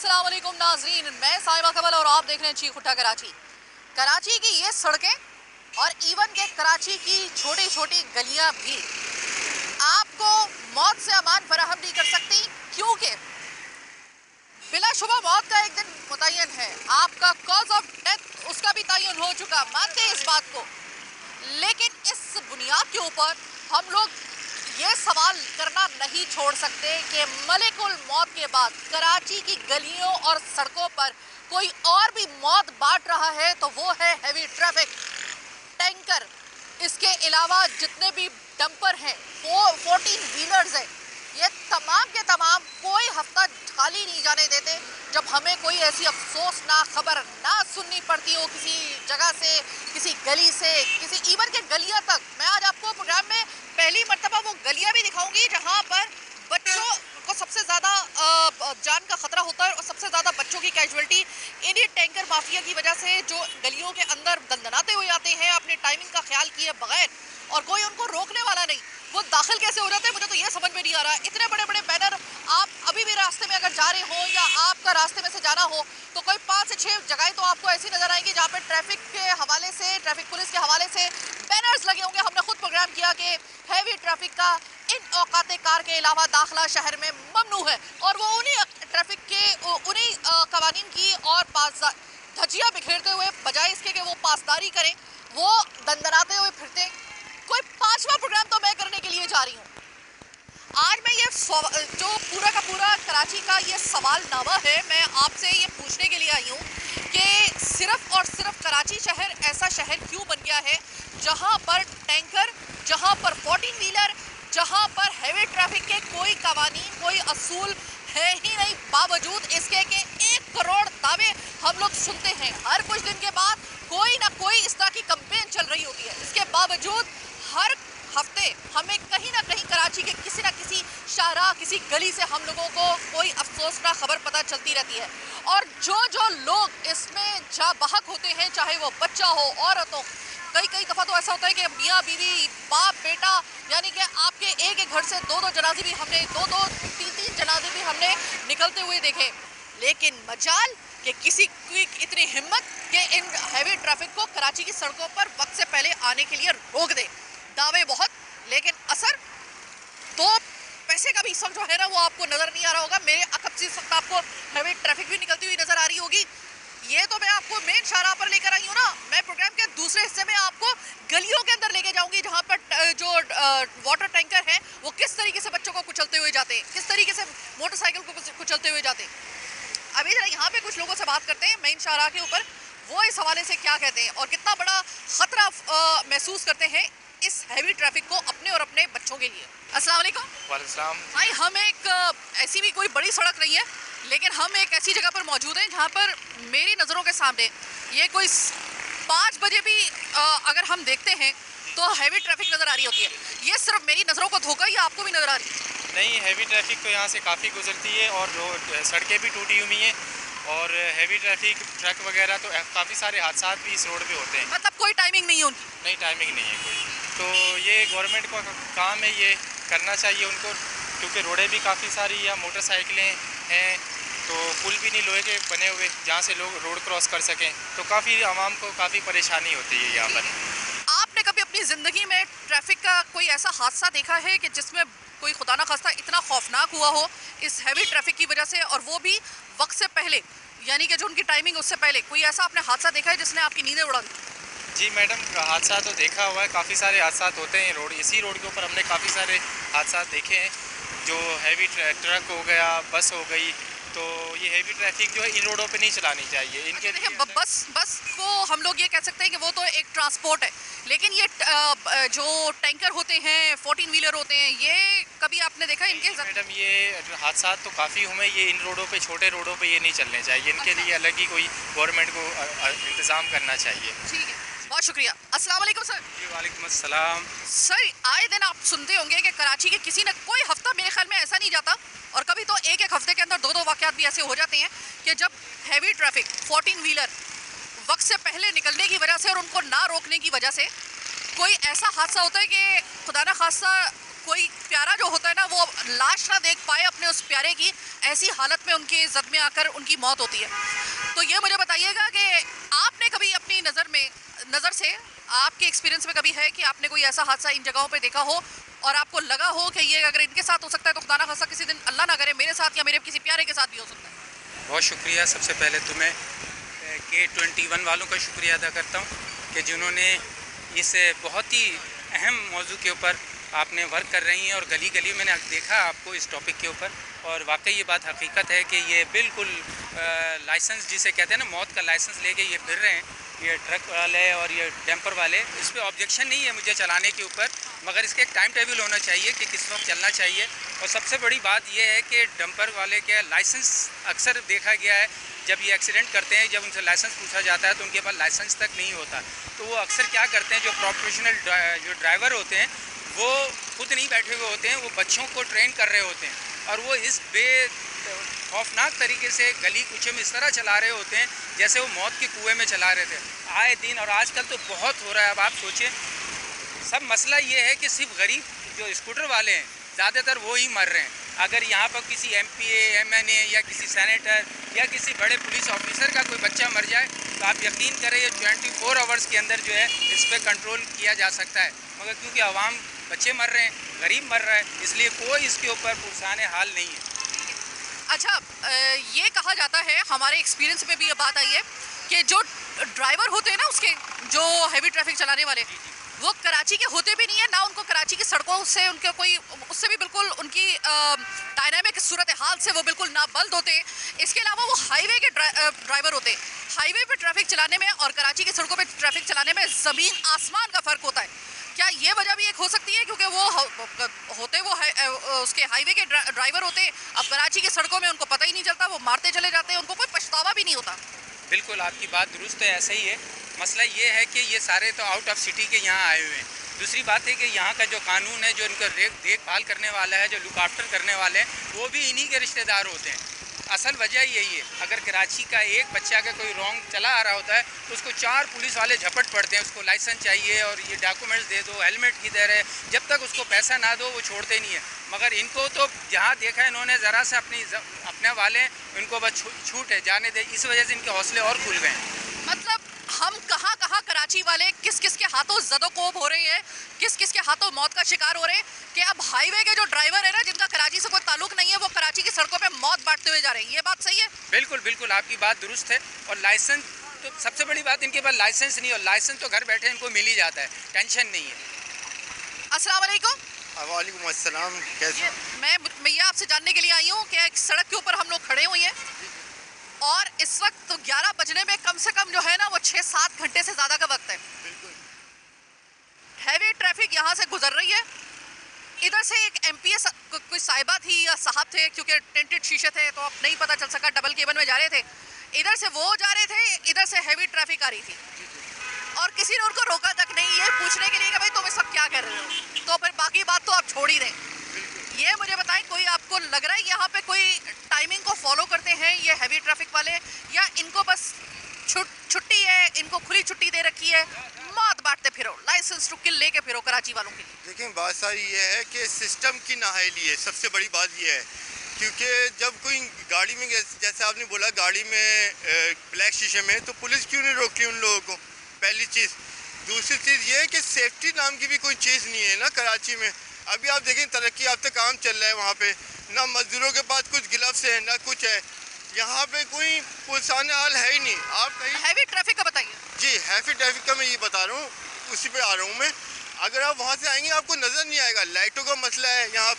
अस्सलाम वालेकुम नाजरीन, मैं साहिबा कमल और आप देख रहे हैं चीख उठा कराची। कराची की ये सड़कें और इवन के कराची की छोटी छोटी गलियां भी आपको मौत से अमान फराहम नहीं कर सकती, क्योंकि बिलाशुबा मौत का एक दिन मुतय्यन है। आपका कॉज ऑफ डेथ उसका भी तयन हो चुका, मानते हैं इस बात को। लेकिन इस बुनियाद के ऊपर हम लोग ये सवाल करना नहीं छोड़ सकते कि मलिकुल मौत के बाद कराची की गलियों और सड़कों पर कोई और भी मौत बांट रहा है तो वो है हैवी ट्रैफिक, टैंकर। इसके अलावा जितने भी डंपर हैं, 14 व्हीलर्स हैं, ये तमाम के तमाम कोई हफ्ता खाली नहीं जाने देते जब हमें कोई ऐसी अफसोसनाक खबर ना सुननी पड़ती हो किसी जगह से, किसी गली से, किसी इवन के गलियां तक। मैं आज आपको प्रोग्राम में पहली मर्तबा वो गलियां भी दिखाऊंगी जहां पर बच्चों को सबसे ज़्यादा जान का खतरा होता है और सबसे ज़्यादा बच्चों की कैजुअलिटी इन्हीं टैंकर माफिया की वजह से, जो गलियों के अंदर दंदनाते हुए आते हैं अपने टाइमिंग का ख्याल किए बगैर, और कोई उनको रोकने वाला नहीं। वो दाखिल कैसे हो जाते हैं मुझे तो ये समझ में नहीं आ रहा। इतने बड़े बड़े बैनर, आप अभी भी रास्ते में अगर जा रहे हो या आपका रास्ते में से जाना हो तो कोई 5 से 6 जगह तो आपको ऐसी नजर आएंगी जहाँ पे ट्रैफिक के हवाले से, ट्रैफिक पुलिस के हवाले से बैनर्स लगे होंगे। हमने खुद प्रोग्राम किया कि हैवी ट्रैफिक का इन औकात कार के अलावा दाखिला शहर में ममनू है, और वो उन्हीं ट्रैफिक के उन्हीं कवानीन की और धज्जियाँ बिखेरते हुए, बजाय इसके कि वो पासदारी करें, वो दंदनाते हुए फिरते। कोई 5वां प्रोग्राम तो मैं करने के लिए जा रही हूँ। आज मैं ये जो पूरा का पूरा कराची का ये सवालनामा है, मैं आपसे ये पूछने के लिए आई हूँ कि सिर्फ और सिर्फ कराची शहर ऐसा शहर क्यों बन गया है जहाँ पर टैंकर, जहाँ पर 14 व्हीलर, जहाँ पर हैवी ट्रैफिक के कोई कवानीन, कोई असूल है ही नहीं, बावजूद इसके कि 1 करोड़ दावे हम लोग सुनते हैं। हर कुछ दिन के बाद कोई ना कोई इस तरह की कंपेन चल रही होती है। इसके बावजूद हर हफ्ते हमें कहीं ना कहीं कराची के किसी ना किसी शाहराह, किसी गली से हम लोगों को कोई अफसोसनाक खबर पता चलती रहती है। और जो लोग इसमें जा बहक होते हैं, चाहे वो बच्चा हो, औरत हो, कई दफ़ा तो ऐसा होता है कि मियाँ बीवी, बाप बेटा, यानी कि आपके एक घर से 2 जनाजे भी हमने, 3 जनाजे भी हमने निकलते हुए देखे। लेकिन मजाल कि किसी की इतनी हिम्मत कि इन हैवी ट्रैफिक को कराची की सड़कों पर वक्त से पहले आने के लिए रोक दे। दावे बहुत, लेकिन असर तो पैसे का भी सब जो है ना वो आपको नजर नहीं आ रहा होगा। मेरे अकब से इस वक्त आपको हैवी ट्रैफिक भी निकलती हुई नजर आ रही होगी। ये तो मैं आपको मेन शाहराह पर लेकर आई हूँ ना। मैं प्रोग्राम के दूसरे हिस्से में आपको गलियों के अंदर लेके जाऊंगी जहाँ पर जो वाटर टैंकर है वो किस तरीके से बच्चों को कुचलते हुए जाते हैं, किस तरीके से मोटरसाइकिल को कुचलते हुए जाते हैं। अभी जरा यहाँ पे कुछ लोगों से बात करते हैं मेन शाहराह के ऊपर, वो इस हवाले से क्या कहते हैं और कितना बड़ा खतरा महसूस करते हैं इस हैवी ट्रैफिक को अपने और अपने बच्चों के लिए। अस्सलाम वालेकुम। वालेकुम सलाम। भाई, हम एक ऐसी भी कोई बड़ी सड़क नहीं है, लेकिन हम एक ऐसी जगह पर मौजूद हैं जहाँ पर मेरी नज़रों के सामने ये कोई 5 बजे भी अगर हम देखते हैं तो हैवी ट्रैफिक नज़र आ रही होती है। ये सिर्फ मेरी नज़रों को धोखा या आपको भी नज़र आ रही है? नहीं, हैवी ट्रैफिक तो यहाँ से काफ़ी गुजरती है और सड़कें भी टूटी हुई हैं और हैवी ट्रैफिक, ट्रक वगैरह, तो काफ़ी सारे हादसा भी इस रोड पे होते हैं। मतलब कोई टाइमिंग नहीं है उनकी? नहीं, टाइमिंग नहीं है कोई। तो ये गवर्नमेंट का काम है, ये करना चाहिए उनको, क्योंकि रोडें भी काफ़ी सारी या मोटरसाइकिलें हैं, तो पुल भी नहीं लोहे के बने हुए जहाँ से लोग रोड क्रॉस कर सकें, तो काफ़ी आवाम को काफ़ी परेशानी होती है यहाँ पर। आपने कभी अपनी ज़िंदगी में ट्रैफिक का कोई ऐसा हादसा देखा है कि जिसमें कोई खुदा ना खास्ता इतना खौफनाक हुआ हो इस हैवी ट्रैफिक की वजह से, और वो भी वक्त से पहले, यानी कि जो उनकी टाइमिंग उससे पहले? कोई ऐसा आपने हादसा देखा है जिसने आपकी नींदें उड़ा दी? जी मैडम, हादसा तो देखा हुआ है, काफ़ी सारे हादसा होते हैं रोड, इसी रोड के ऊपर हमने काफ़ी सारे हादसा देखे हैं। जो हैवी ट्रक हो गया, बस हो गई, तो ये हैवी ट्रैफिक जो है इन रोडों पे नहीं चलानी चाहिए। इनके देखिए, बस को हम लोग ये कह सकते हैं कि वो तो एक ट्रांसपोर्ट है, लेकिन ये जो टैंकर होते हैं, 14 व्हीलर होते हैं, ये कभी आपने देखा इनके? मैडम, ये हादसा तो काफ़ी हुए, ये इन रोडों पे, छोटे रोडों पे ये नहीं चलने चाहिए। इनके लिए अलग ही कोई गवर्नमेंट को इंतज़ाम करना चाहिए। ठीक है, बहुत शुक्रिया। अस्सलाम वालेकुम सर। जी वालेकुम अस्सलाम। सर, आए दिन आप सुनते होंगे कि कराची के किसी न कोई हफ्ता मेरे ख्याल में ऐसा नहीं जाता, और कभी तो एक हफ्ते के अंदर 2 वाक़यात भी ऐसे हो जाते हैं कि जब हैवी ट्रैफिक, 14 व्हीलर वक्त से पहले निकलने की वजह से और उनको ना रोकने की वजह से कोई ऐसा हादसा होता है कि खुदा ना खास्ता कोई प्यारा जो होता है ना वो लाश ना देख पाए अपने उस प्यारे की, ऐसी हालत में उनके जद में आकर उनकी मौत होती है। तो ये मुझे बताइएगा कि आपने कभी अपनी नज़र से आपके एक्सपीरियंस में कभी है कि आपने कोई ऐसा हादसा इन जगहों पे देखा हो और आपको लगा हो कि ये अगर इनके साथ हो सकता है तो खुदा ना खासा किसी दिन अल्लाह ना करे मेरे साथ या मेरे किसी प्यारे के साथ भी हो सकता है? बहुत शुक्रिया। सबसे पहले तो मैं K21 वालों का शुक्रिया अदा करता हूँ कि जिन्होंने इस बहुत ही अहम मौजू के ऊपर आपने वर्क कर रही हैं और गली गली मैंने देखा आपको इस टॉपिक के ऊपर, और वाकई ये बात हकीकत है कि ये बिल्कुल लाइसेंस जिसे कहते हैं ना, मौत का लाइसेंस लेके ये फिर रहे हैं, ये ट्रक वाले और ये डंपर वाले। इस पर ऑब्जेक्शन नहीं है मुझे चलाने के ऊपर, मगर इसके एक टाइम टेबल होना चाहिए कि किस वक्त चलना चाहिए। और सबसे बड़ी बात यह है कि डंपर वाले के लाइसेंस अक्सर देखा गया है जब ये एक्सीडेंट करते हैं, जब उनसे लाइसेंस पूछा जाता है तो उनके पास लाइसेंस तक नहीं होता। तो वो अक्सर क्या करते हैं, जो प्रोफेशनल जो ड्राइवर होते हैं वो खुद नहीं बैठे हुए होते हैं, वो बच्चों को ट्रेन कर रहे होते हैं और वो इस खौफनाक तरीके से गली कूचे में इस तरह चला रहे होते हैं जैसे वो मौत के कुएं में चला रहे थे आए दिन। और आजकल तो बहुत हो रहा है। अब आप सोचें, सब मसला ये है कि सिर्फ गरीब जो स्कूटर वाले हैं ज़्यादातर वो ही मर रहे हैं। अगर यहाँ पर किसी MPA, MNA या किसी सेनेटर या किसी बड़े पुलिस ऑफिसर का कोई बच्चा मर जाए तो आप यकीन करें ये 24 आवर्स के अंदर जो है इस पर कंट्रोल किया जा सकता है, मगर क्योंकि आवाम बच्चे मर रहे हैं, गरीब मर रहा है, इसलिए कोई इसके ऊपर पुरसाने हाल नहीं है। अच्छा, ये कहा जाता है, हमारे एक्सपीरियंस में भी ये बात आई है कि जो ड्राइवर होते हैं ना उसके, जो हैवी ट्रैफिक चलाने वाले, वो कराची के होते भी नहीं है ना, उनको कराची की सड़कों से उनके कोई उससे भी बिल्कुल उनकी डायनामिक सूरत हाल से वो बिल्कुल नाबल्द होते हैं। इसके अलावा वो हाईवे के ड्राइवर होते हैं। हाईवे पे ट्रैफिक चलाने में और कराची की सड़कों पे ट्रैफिक चलाने में ज़मीन आसमान का फ़र्क होता है। क्या ये वजह भी एक हो सकती है क्योंकि वो होते वो उसके हाईवे के ड्राइवर होते, अब कराची की सड़कों में उनको पता ही नहीं चलता, वो मारते चले जाते हैं, उनको कोई पछतावा भी नहीं होता? बिल्कुल आपकी बात दुरुस्त है, ऐसा ही है। मसला ये है कि ये सारे तो आउट ऑफ सिटी के यहाँ आए हुए हैं। दूसरी बात है कि यहाँ का जो कानून है, जो इनका देखभाल करने वाला है, जो लुक आफ्टर करने वाले हैं, वो भी इन्हीं के रिश्तेदार होते हैं। असल वजह यही है, अगर कराची का एक बच्चा का कोई रॉन्ग चला आ रहा होता है तो उसको 4 पुलिस वाले झपट पड़ते हैं, उसको लाइसेंस चाहिए और ये डॉक्यूमेंट्स दे दो, हेलमेट किधर है, जब तक उसको पैसा ना दो वो छोड़ते नहीं है। मगर इनको तो जहाँ देखा है इन्होंने ज़रा से अपने वाले इनको बस छूट है, जाने दे, इस वजह से इनके हौसले और खुल गए हैं। मतलब हम कहाँ कराची वाले किस किस के हाथों ज़दोकोब हो रहे हैं, किस किस के हाथों मौत का शिकार हो रहे हैं कि अब हाईवे के जो ड्राइवर है ना, जिनका कराची से कोई ताल्लुक नहीं है, वो कराची की सड़कों पे मौत बांटते हुए जा रहे हैं। ये बात सही है? बिल्कुल बिल्कुल आपकी बात दुरुस्त है। और लाइसेंस तो सबसे बड़ी बात, इनके पास लाइसेंस नहीं, और लाइसेंस तो घर बैठे इनको मिल ही जाता है, टेंशन नहीं है। अस्सलाम वालेकुम। वालेकुम अस्सलाम। कैसे? मैं ये आपसे जानने के लिए आई हूँ कि एक सड़क के ऊपर हम लोग खड़े हुए हैं और इस वक्त तो 11 बजने में कम से कम जो है ना वो 6-7 घंटे से ज़्यादा का वक्त है। हैवी ट्रैफिक यहाँ से गुजर रही है। इधर से एक MPA कोई साहिबा थी या साहब थे, क्योंकि टेंटेड शीशे थे तो अब नहीं पता चल सका, डबल केबल में जा रहे थे, इधर से वो जा रहे थे, इधर से हैवी ट्रैफिक आ रही थी और किसी ने उनको रोका तक नहीं, ये पूछने के लिए कि भाई तुम इस वक्त क्या कर रहे हो। तो फिर बाकी बात तो आप छोड़ ही दें। ये मुझे बताएं, कोई आपको लग रहा है यहाँ पे कोई टाइमिंग को फॉलो करते हैं ये हैवी ट्रैफिक वाले, या इनको बस छुट्टी है, इनको खुली छुट्टी दे रखी है, मौत बांटते फिरो, लाइसेंस टू किल लेके फिरो कराची वालों के लिए? देखिए, बात सारी ये है कि सिस्टम की नाअहली है, सबसे बड़ी बात ये है। क्योंकि जब कोई गाड़ी में, जैसे आपने बोला गाड़ी में ब्लैक शीशे में, तो पुलिस क्यों नहीं रोकती उन लोगों को? पहली चीज़। दूसरी चीज़ ये है कि सेफ्टी नाम की भी कोई चीज़ नहीं है ना कराची में। अभी आप देखें, तरक्की याफ्ता काम चल रहा है वहाँ पे, ना मजदूरों के पास कुछ गिलव्स है ना कुछ है, यहाँ पे कोई पुरसाने हाल है ही नहीं। आप कहीं हैवी ट्रैफिक का बताइए। जी, हैवी ट्रैफिक का मैं ये बता रहा हूँ, उसी पे आ रहा हूँ मैं। अगर आप वहाँ से आएंगे आपको नज़र नहीं आएगा, लाइटों का मसला है यहाँ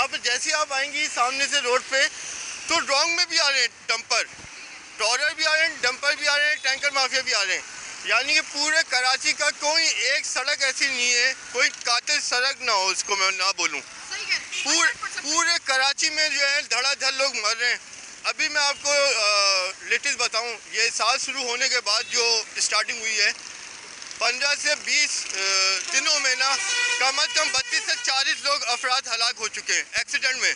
पे जैसे आप आएंगी सामने से रोड पे तो रॉन्ग में भी आ रहे हैं डंपर, टॉरर भी आ रहे हैं, डंपर भी आ रहे हैं, टैंकर माफिया भी आ रहे हैं। यानी कि पूरे कराची का कोई एक सड़क ऐसी नहीं है, कोई कातिल सड़क ना हो उसको मैं ना बोलूँ। पूरे कराची में जो है धड़ाधड़ लोग मर रहे हैं। अभी मैं आपको लेटेस्ट बताऊं, ये साल शुरू होने के बाद जो स्टार्टिंग हुई है, 15 से 20 दिनों में ना कम अज़ कम 32 से 40 लोग अफराद हलाक हो चुके हैं एक्सीडेंट में।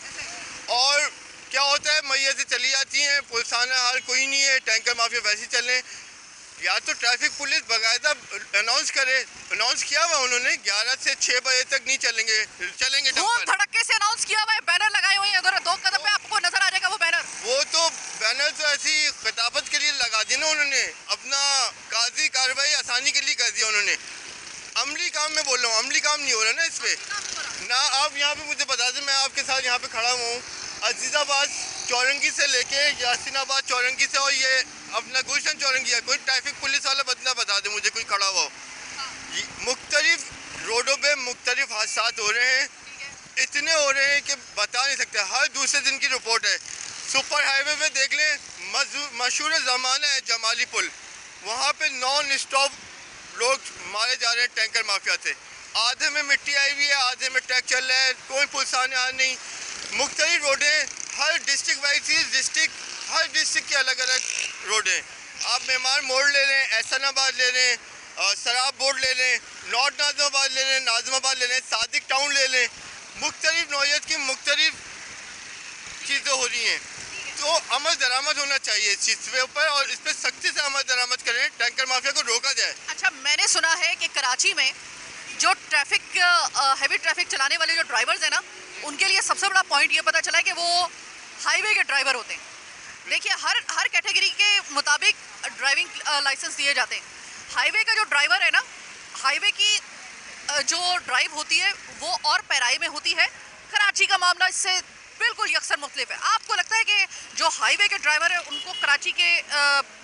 और क्या होता है, मैयतें चली जाती हैं, पुलिसाना हाल कोई नहीं है, टैंकर माफिया वैसे ही चल रहे हैं। या तो ट्रैफिक पुलिस बाकायदा अनाउंस करे, अनाउंस किया हुआ उन्होंने 11 से 6 बजे तक नहीं चलेंगे धूम डंपर। धड़क्के से अनाउंस किया हुआ है, बैनर लगाए हुए हैं उधर 2 कदम पे आपको नजर आ जाएगा वो बैनर। वो तो बैनर तो ऐसी खिताबत के लिए लगा दी ना उन्होंने, अपना काजी कार्रवाई आसानी के लिए कर दिया उन्होंने। अमली काम में बोल रहा हूँ, अमली काम नहीं हो रहा ना इस पे ना। आप यहाँ पे मुझे बता दें, मैं आपके साथ यहाँ पे खड़ा हुआ हूँ, अजीज़ाबाद चौरंगी से लेके यासीनाबाद चौरंगी से, और ये अपना गुलशन चौरंगी है, कोई ट्रैफिक पुलिस वाला बंदा बता दे मुझे कोई खड़ा हुआ हो। मुख्तलिफ रोडों पे मुख्तलिफ हादसा हो रहे हैं, इतने हो रहे हैं कि बता नहीं सकते। हर दूसरे दिन की रिपोर्ट है। सुपर हाईवे पे देख लें, मशहूर ज़माना है जमाली पुल, वहाँ पे नॉन स्टॉप लोग मारे जा रहे हैं टैंकर माफिया से। आधे में मिट्टी आई हुई है, आधे में ट्रक चल रहा है, कोई पुलिस आने आ नहीं। मुख्तलिफ रोडें, हर डिस्ट्रिक्ट वाइज डिस्ट्रिक्ट, हर डिस्ट्रिक्ट की अलग अलग रोडें। आप मेमार मोड़ ले लें, एहसानाबाद ले लें, सराब बोर्ड ले लें, नॉर्थ नाज़िमाबाद ले लें, नाज़िमाबाद ले लें, सादिक टाउन ले लें, मुख्तलिफ नौयत की मुख्तलिफ चीज़ें हो रही हैं। तो अमल दरामद होना चाहिए इस चीज़ के ऊपर, और इस पर सख्ती से अमल दरामद करें, टैंकर माफिया को रोका जाए। अच्छा, मैंने सुना है कि कराची में जो ट्रैफिक हैवी ट्रैफिक चलाने वाले जो ड्राइवर्स हैं ना, उनके लिए सबसे बड़ा पॉइंट ये पता चला है कि वो हाईवे के ड्राइवर होते हैं। देखिए, हर कैटेगरी के मुताबिक ड्राइविंग लाइसेंस दिए जाते हैं। हाईवे का जो ड्राइवर है ना, हाईवे की जो ड्राइव होती है वो और पैराई में होती है। कराची का मामला इससे बिल्कुल यकसर मुख्तलिफ है। आपको लगता है कि जो हाईवे के ड्राइवर है उनको कराची के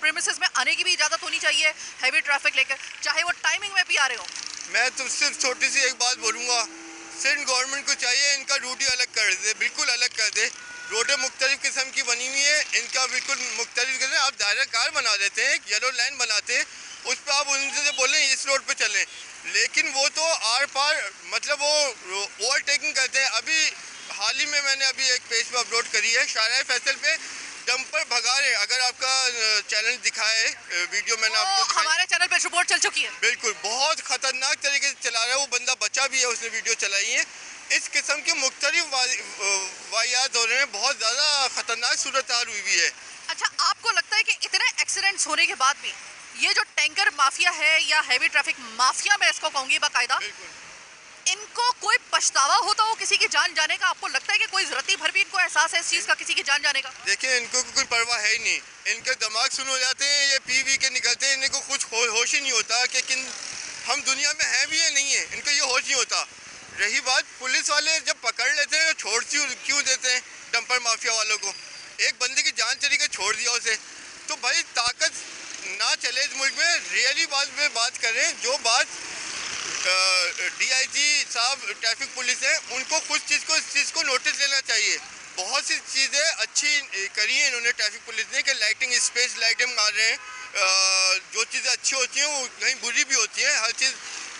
प्रीमिसेस में आने की भी इजाज़त होनी चाहिए हैवी ट्रैफिक लेकर, चाहे वो टाइमिंग में भी आ रहे हो? मैं तो सिर्फ छोटी सी एक बात बोलूँगा, सिंध गवर्नमेंट को चाहिए इनका रूट ही अलग कर दे, बिल्कुल अलग कर दे। रोडें मुख्तलिफ किस्म की बनी हुई है, इनका बिल्कुल मुख्तलिफ करें। आप दायरा कार बना देते हैं, एक येलो लाइन बनाते हैं, उस पर आप उनसे बोलें इस रोड पे चलें, लेकिन वो तो आर पार मतलब वो ओवरटेकिंग करते हैं। अभी हाल ही में मैंने अभी एक पेज पे अपलोड करी है, शाहराह फैसल पे डंपर भगा रहे हैं। अगर आपका चैनल दिखाए वीडियो मैंने आपको हमारे चैनल पे रिपोर्ट चल चुकी है। बिल्कुल, बहुत खतरनाक तरीके से चला रहा है वो बंदा, बचा भी है, उसने वीडियो चलाई है। इस किस्म के मुख्तलिफ वाक़यात हो रहे हैं, बहुत ज़्यादा खतरनाक सूरत हाल हुई है। अच्छा, आपको लगता है कि इतने एक्सीडेंट्स होने के बाद भी ये जो टैंकर माफिया है या हैवी ट्रैफिक माफिया, मैं इसको कहूँगी बाकायदा, इनको कोई पछतावा होता हो किसी की जान जाने का? आपको लगता है कि कोई रत्ती भर भी इनको एहसास है इस चीज़ का, किसी की जान जाने का? देखिए, इनको कोई परवाह है ही नहीं, इनके दिमाग सुन हो जाते हैं, ये पी के निकलते हैं, इनको कुछ होश ही नहीं होता कि हम दुनिया में हैं भी या नहीं है, इनको ये होश नहीं होता। रही बात, पुलिस वाले जब पकड़ लेते हैं छोड़ क्यों देते हैं डंपर माफिया वालों को? एक बंदे की जान चली गई, छोड़ दिया उसे। तो भाई ताकत ना चले इस मुल्क में, रियली बात पे बात करें। जो बात DIG साहब ट्रैफिक पुलिस है, उनको कुछ इस चीज़ को नोटिस लेना चाहिए। बहुत सी चीज़ें अच्छी करी हैं इन्होंने ट्रैफिक पुलिस ने, कि लाइटिंग, स्पेस लाइटिंग मार रहे हैं। जो चीज़ें अच्छी होती हैं वो कहीं बुरी भी होती हैं, हर चीज़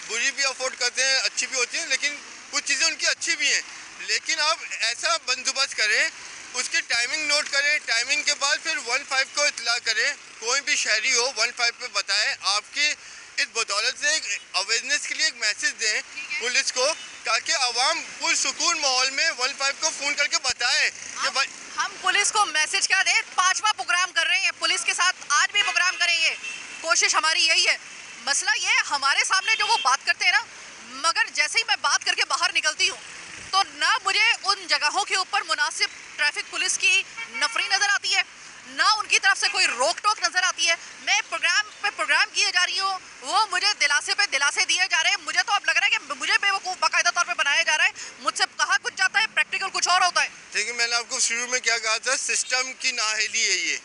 बुरी भी अफोर्ड करते हैं, अच्छी भी होती हैं, लेकिन कुछ चीज़ें उनकी अच्छी भी हैं। लेकिन आप ऐसा बंदोबस्त करें, उसकी टाइमिंग नोट करें, टाइमिंग के बाद फिर 15 को इतला करें, कोई भी शहरी हो 15 पे बताएं। आपकी इस बदौलत से एक अवेयरनेस के लिए एक मैसेज दें पुलिस को, ताकि आवाम पुरसुकून माहौल में 15 को फ़ोन करके बताएं कि भाई हम पुलिस को मैसेज क्या दें? 5वां प्रोग्राम कर रहे हैं पुलिस के साथ, आज भी प्रोग्राम करेंगे, कोशिश हमारी यही है। मसला ये है, हमारे सामने जो वो बात करते हैं ना, मगर जैसे ही मैं बात करके बाहर निकलती हूँ तो ना मुझे उन जगहों के ऊपर मुनासिब ट्रैफिक पुलिस की नफरी नज़र आती है, ना उनकी तरफ से कोई रोक टोक नज़र आती है। मैं प्रोग्राम पे प्रोग्राम किए जा रही हूँ, वो मुझे दिलासे पे दिलासे दिए जा रहे हैं। मुझे तो अब लग रहा है कि मुझे बेवकूफ़ बाकायदा तौर पे बनाया जा रहा है, मुझसे कहा कुछ जाता है, प्रैक्टिकल कुछ और होता है। देखिए, मैंने आपको शुरू में क्या कहा था, सिस्टम की नाअहली है ये।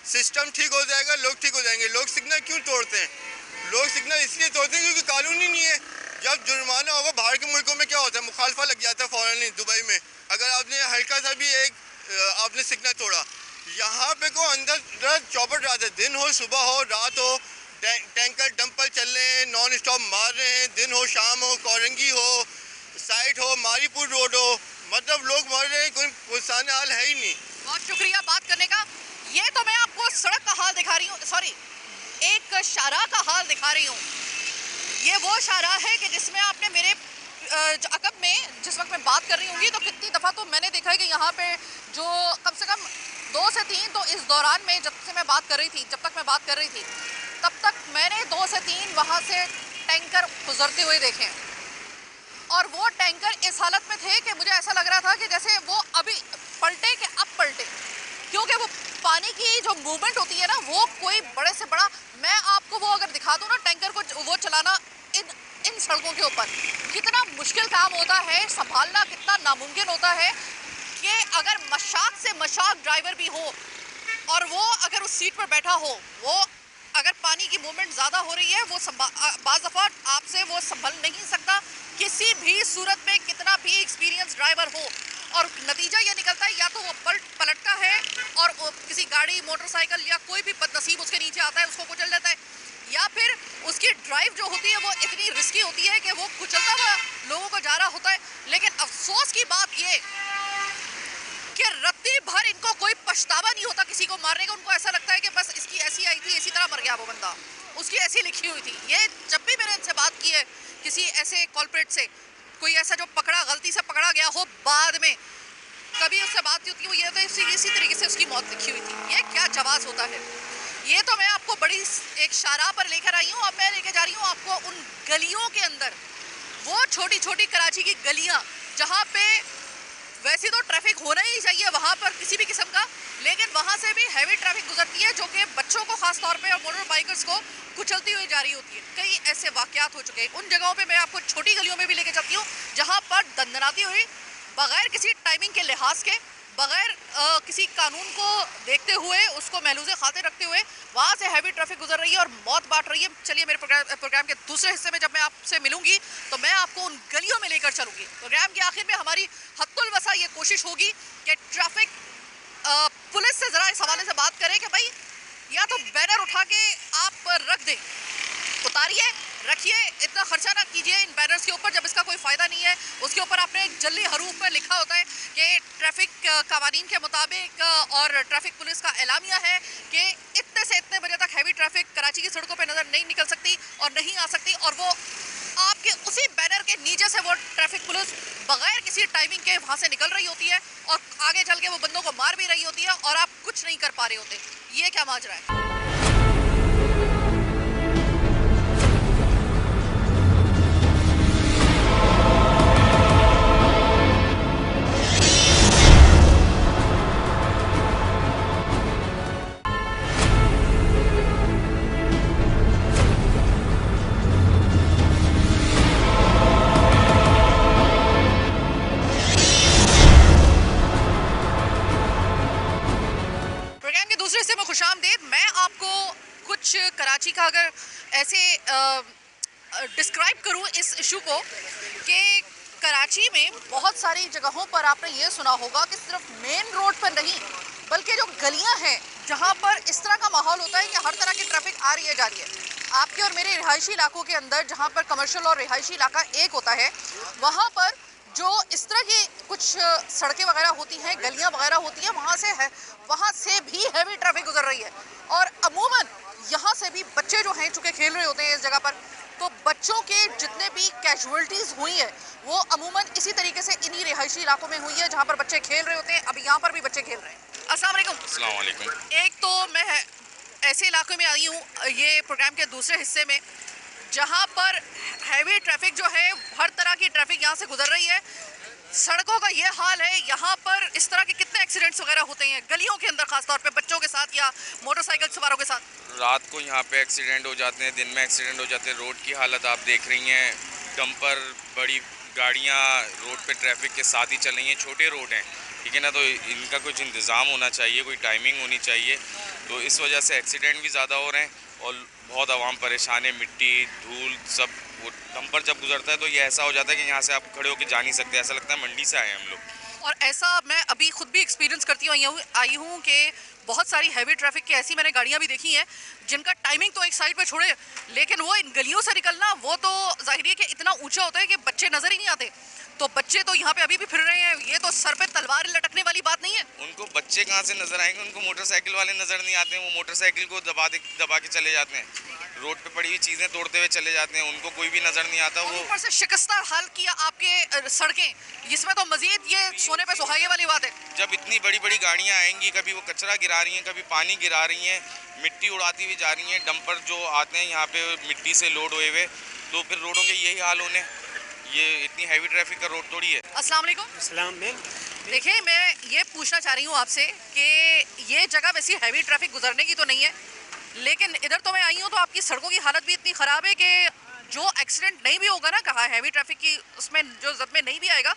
सिस्टम ठीक हो जाएगा, लोग ठीक हो जाएंगे। लोग सिग्नल क्यों तोड़ते हैं? लोग सिग्नल इसलिए तोड़ते हैं क्योंकि कानून ही नहीं है। जब जुर्माना होगा, बाहर के मुल्कों में क्या होता है, मुखालफा लग जाता है फ़ौरन ही। दुबई में अगर आपने हल्का सा भी एक आपने सिग्नल तोड़ा, यहाँ पे को अंदर चौपट रहा है। दिन हो, सुबह हो, रात हो, टैंकर डंपर चल रहे हैं, नॉन स्टॉप मार रहे हैं। दिन हो, शाम हो, कोरंगी हो, साइड हो, मारीपुर रोड हो, मतलब लोग मर रहे हैं, कोई पुरसाने हाल है ही नहीं। बहुत शुक्रिया बात करने का। ये तो मैं आपको सड़क का हाल दिखा रही हूँ, सॉरी, एक शाहराह का हाल दिखा रही हूँ। ये वो शाहराह है कि जिसमें आपने मेरे अकब में जिस वक्त मैं बात कर रही होंगी तो कितनी दफ़ा तो मैंने देखा है कि यहाँ पे जो कम से कम 2 से 3 तो इस दौरान में जब तक मैं बात कर रही थी तब तक मैंने 2 से 3 वहाँ से टैंकर गुजरते हुए देखे हैं और वो टैंकर इस हालत में थे कि मुझे ऐसा लग रहा था कि जैसे वो अभी पलटे कि अब पलटे, क्योंकि वो पानी की जो मूवमेंट होती है ना वो कोई बड़े से बड़ा, मैं आपको वो अगर दिखा दूँ ना टैंकर को वो चलाना इन सड़कों के ऊपर कितना मुश्किल काम होता है, संभालना कितना नामुमकिन होता है कि अगर मशाक से मशाक ड्राइवर भी हो और वो अगर उस सीट पर बैठा हो, वो अगर पानी की मूवमेंट ज़्यादा हो रही है वो बाज़ दफ़ा आपसे वो संभल नहीं सकता किसी भी सूरत में, कितना भी एक्सपीरियंस ड्राइवर हो। और नतीजा ये निकलता है या तो वो पलटता है और किसी गाड़ी मोटरसाइकिल या कोई भी बदनसीब उसके नीचे आता है, उसको कुचल देता है, या फिर उसकी ड्राइव जो होती है वो इतनी रिस्की होती है कि वो कुचलता हुआ लोगों को जा रहा होता है। लेकिन अफसोस की बात ये कि रत्ती भर इनको कोई पछतावा नहीं होता किसी को मारने का। उनको ऐसा लगता है कि बस इसकी ऐसी आई थी, इसी तरह मर गया वो बंदा, उसकी ऐसी लिखी हुई थी। ये जब भी मैंने इनसे बात की है किसी ऐसे कॉल्प्रेट से, कोई ऐसा जो पकड़ा, गलती से पकड़ा गया हो, बाद में कभी उससे बात नहीं होती, वो ये तो इसी तरीके से उसकी मौत लिखी हुई थी। ये क्या जवाब होता है। ये तो मैं आपको बड़ी एक शारा पर लेकर आई हूँ। अब मैं लेकर जा रही हूँ आपको उन गलियों के अंदर, वो छोटी छोटी कराची की गलियाँ जहाँ पे वैसे तो ट्रैफिक होना ही चाहिए वहाँ पर किसी भी किस्म का, लेकिन वहाँ से भी हैवी ट्रैफिक गुजरती है जो कि बच्चों को खास तौर पे और मोटर बाइकर्स को कुचलती हुई जा रही होती है। कई ऐसे वाकयात हो चुके हैं। उन जगहों पे मैं आपको छोटी गलियों में भी लेके चलती हूँ जहाँ पर दंदनाती हुई, बगैर किसी टाइमिंग के लिहाज के, बगैर किसी कानून को देखते हुए, उसको महलूज़े खातिर रखते हुए वहाँ से हैवी ट्रैफिक गुजर रही है और मौत बांट रही है। चलिए मेरे प्रोग्राम के दूसरे हिस्से में जब मैं आपसे मिलूंगी तो मैं आपको उन गलियों में लेकर चलूंगी। प्रोग्राम के आखिर में हमारी हद्दुल वसा ये कोशिश होगी कि ट्रैफिक पुलिस से ज़रा इस हवाले से बात करें कि भाई या तो बैनर उठा के आप रख दें, उतारिए, रखिए, इतना खर्चा ना कीजिए इन बैनर्स के ऊपर जब इसका कोई फ़ायदा नहीं है। उसके ऊपर आपने जल्दी हरूफ में लिखा होता है कि ट्रैफिक कवानीन के मुताबिक और ट्रैफिक पुलिस का एलामिया है कि इतने से इतने बजे तक हैवी ट्रैफिक कराची की सड़कों पे नज़र नहीं निकल सकती और नहीं आ सकती, और वो आपके उसी बैनर के नीचे से वो ट्रैफिक पुलिस बगैर किसी टाइमिंग के वहाँ से निकल रही होती है और आगे चल के वो बंदों को मार भी रही होती है और आप कुछ नहीं कर पा रहे होते। ये क्या माजरा है। कराची का अगर ऐसे डिस्क्राइब करूं इस इशू को कि कराची में बहुत सारी जगहों पर आपने ये सुना होगा कि सिर्फ मेन रोड पर नहीं बल्कि जो गलियां हैं जहां पर इस तरह का माहौल होता है कि हर तरह की ट्रैफिक आ रही है, जा रही है। आपके और मेरे रिहायशी इलाकों के अंदर जहां पर कमर्शियल और रिहायशी इलाका एक होता है, वहां पर जो इस तरह की कुछ सड़कें वगैरह होती हैं, गलियां वगैरह होती हैं, वहाँ से भी हैवी ट्रैफिक गुजर रही है। और अमूमन यहाँ से भी बच्चे जो हैं चूँकि खेल रहे होते हैं इस जगह पर, तो बच्चों के जितने भी कैजुअल्टीज़ हुई है वो अमूमन इसी तरीके से इन्हीं रिहायशी इलाकों में हुई है जहाँ पर बच्चे खेल रहे होते हैं। अभी यहाँ पर भी बच्चे खेल रहे हैं। अस्सलाम वालेकुम। एक तो मैं ऐसे इलाके में आई हूँ ये प्रोग्राम के दूसरे हिस्से में जहाँ पर हैवी ट्रैफिक जो है, हर तरह की ट्रैफिक यहाँ से गुजर रही है। सड़कों का ये हाल है, यहाँ पर इस तरह के कितने एक्सीडेंट्स वगैरह होते हैं गलियों के अंदर, खासतौर पे बच्चों के साथ या मोटरसाइकिल सवारों के साथ। रात को यहाँ पे एक्सीडेंट हो जाते हैं, दिन में एक्सीडेंट हो जाते हैं। रोड की हालत आप देख रही हैं, डंपर बड़ी गाड़ियाँ रोड पे ट्रैफिक के साथ ही चल रही हैं। छोटे रोड हैं, ठीक है ना, तो इनका कुछ इंतज़ाम होना चाहिए, कोई टाइमिंग होनी चाहिए। तो इस वजह से एक्सीडेंट भी ज़्यादा हो रहे हैं और बहुत आवाम परेशान है। मिट्टी, धूल, सब वो डंपर जब गुजरता है तो ये ऐसा हो जाता है कि यहाँ से आप खड़े होकर जा नहीं सकते, ऐसा लगता है मंडी से आए हम लोग। और ऐसा मैं अभी खुद भी एक्सपीरियंस करती आई हूँ कि बहुत सारी हैवी ट्रैफिक की ऐसी मैंने गाड़ियाँ भी देखी हैं जिनका टाइमिंग तो एक साइड पे छोड़े, लेकिन वो इन गलियों से निकलना वो तो जाहिर है कि इतना ऊंचा होता है कि बच्चे नज़र ही नहीं आते। तो बच्चे तो यहाँ पे अभी भी फिर रहे हैं, ये तो सर पे तलवार लटकने वाली बात नहीं है। उनको बच्चे कहाँ से नज़र आएंगे, उनको मोटरसाइकिल वाले नज़र नहीं आते हैं। वो मोटरसाइकिल को दबा के चले जाते हैं, रोड पे पड़ी हुई चीज़ें तोड़ते हुए चले जाते हैं, उनको कोई भी नज़र नहीं आता। वो ऊपर से शिकस्ता हाल किया आपके सड़कें, इसमें तो मजीद ये सोने पे सुहागे वाली बात है। जब इतनी बड़ी बड़ी गाड़ियाँ आएंगी, कभी वो कचरा गिरा रही हैं, कभी पानी गिरा रही हैं, मिट्टी उड़ाती हुई जा रही हैं। डंपर जो आते हैं यहाँ पे मिट्टी से लोड हुए हुए, तो फिर रोडों के यही हाल होने। ये इतनी हैवी ट्रैफिक का रोड थोड़ी है। अस्सलाम वालेकुम। अस्सलाम मैम। देखिए, मैं ये पूछना चाह रही हूँ आपसे कि ये जगह वैसी हैवी ट्रैफिक गुजरने की तो नहीं है, लेकिन इधर तो मैं आई हूँ तो आपकी सड़कों की हालत भी इतनी ख़राब है कि जो एक्सीडेंट नहीं भी होगा ना, कहा हैवी ट्रैफिक की उसमें जो जद में नहीं भी आएगा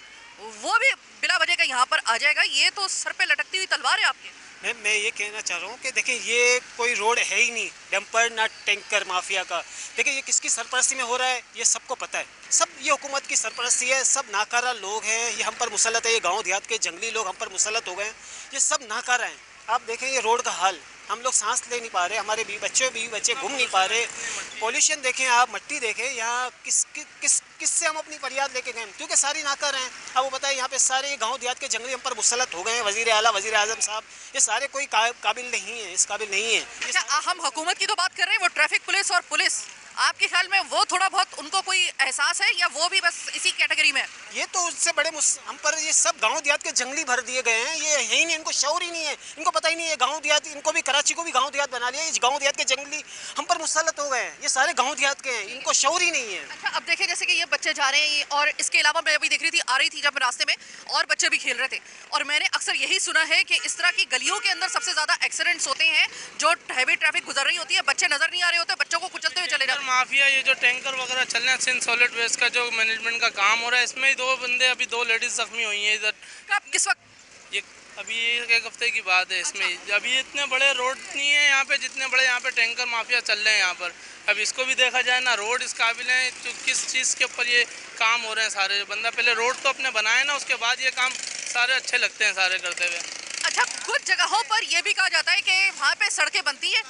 वो भी बिला वजह का यहाँ पर आ जाएगा। ये तो सर पे लटकती हुई तलवार है आपके। मैम मैं ये कहना चाह रहा हूँ कि देखिए ये कोई रोड है ही नहीं डंपर ना टैंकर माफिया का। देखिए ये किसकी सरपरस्ती में हो रहा है ये सबको पता है। सब ये हुकूमत की सरपरस्ती है। सब नाकारा लोग हैं, ये हम पर मुसल्लत है। ये गांव देहात के जंगली लोग हम पर मुसल्लत हो गए हैं। ये सब नाकारा हैं। आप देखें ये रोड का हाल, हम लोग सांस ले नहीं पा रहे, हमारे बच्चे घूम नहीं पा रहे। पॉल्यूशन देखें आप, मट्टी देखें, यहाँ किससे हम अपनी फरियाद लेके गए, क्योंकि सारी नाकर हैं। अब वो बताए यहाँ पे सारे गांव देहात के जंगली हम पर मुसल्लत हो गए हैं। वज़ीर आला, वज़ीर आज़म साहब, ये सारे कोई काबिल नहीं है, इस काबिल नहीं है। अच्छा, हम हुकूमत की तो बात कर रहे हैं, वो ट्रैफिक पुलिस और पुलिस, आपके ख्याल में वो थोड़ा बहुत उनको कोई एहसास है या वो भी बस इसी कैटेगरी में? ये तो उससे बड़े हम पर ये सब गांव देहात के जंगली भर दिए गए हैं। ये है ही नहीं, इनको शौर ही नहीं है, इनको पता ही नहीं है गांव देहात। इनको भी कराची को भी गांव देहात बना लिया। इस गांव देहात के जंगली हम पर मुसल्लत हो गए हैं। ये सारे गांव देहात के हैं, इनको शौर ही नहीं है। अच्छा, अब देखिए जैसे कि ये बच्चे जा रहे हैं और इसके अलावा मैं अभी देख रही थी, आ रही थी जब रास्ते में, और बच्चे भी खेल रहे थे, और मैंने अक्सर यही सुना है कि इस तरह की गलियों के अंदर सबसे ज़्यादा एक्सीडेंट्स होते हैं। जो हैवी ट्रैफिक गुजर रही होती है, बच्चे नजर नहीं आ रहे होते, बच्चों को कुचलते हुए चले जाते हैं। माफिया ये जो टैंकर वगैरह चल रहे हैं, सिंध सॉलिड वेस्ट का जो मैनेजमेंट का काम हो रहा है, इसमें दो बंदे, अभी 2 लेडीज जख्मी हुई हैं इधर। कब, किस वक्त? ये अभी एक हफ्ते की बात है। इसमें अभी इतने बड़े रोड नहीं है यहाँ पे जितने बड़े यहाँ पे टैंकर माफिया चल रहे हैं यहाँ पर। अब इसको भी देखा जाए ना, रोड इस काबिल है तो किस चीज़ के ऊपर ये काम हो रहे हैं सारे। बंदा पहले रोड तो अपने बनाए ना, उसके बाद ये काम सारे अच्छे लगते हैं सारे करते हुए। अच्छा, कुछ जगहों पर यह भी कहा जाता है कि वहाँ पे सड़कें बनती है,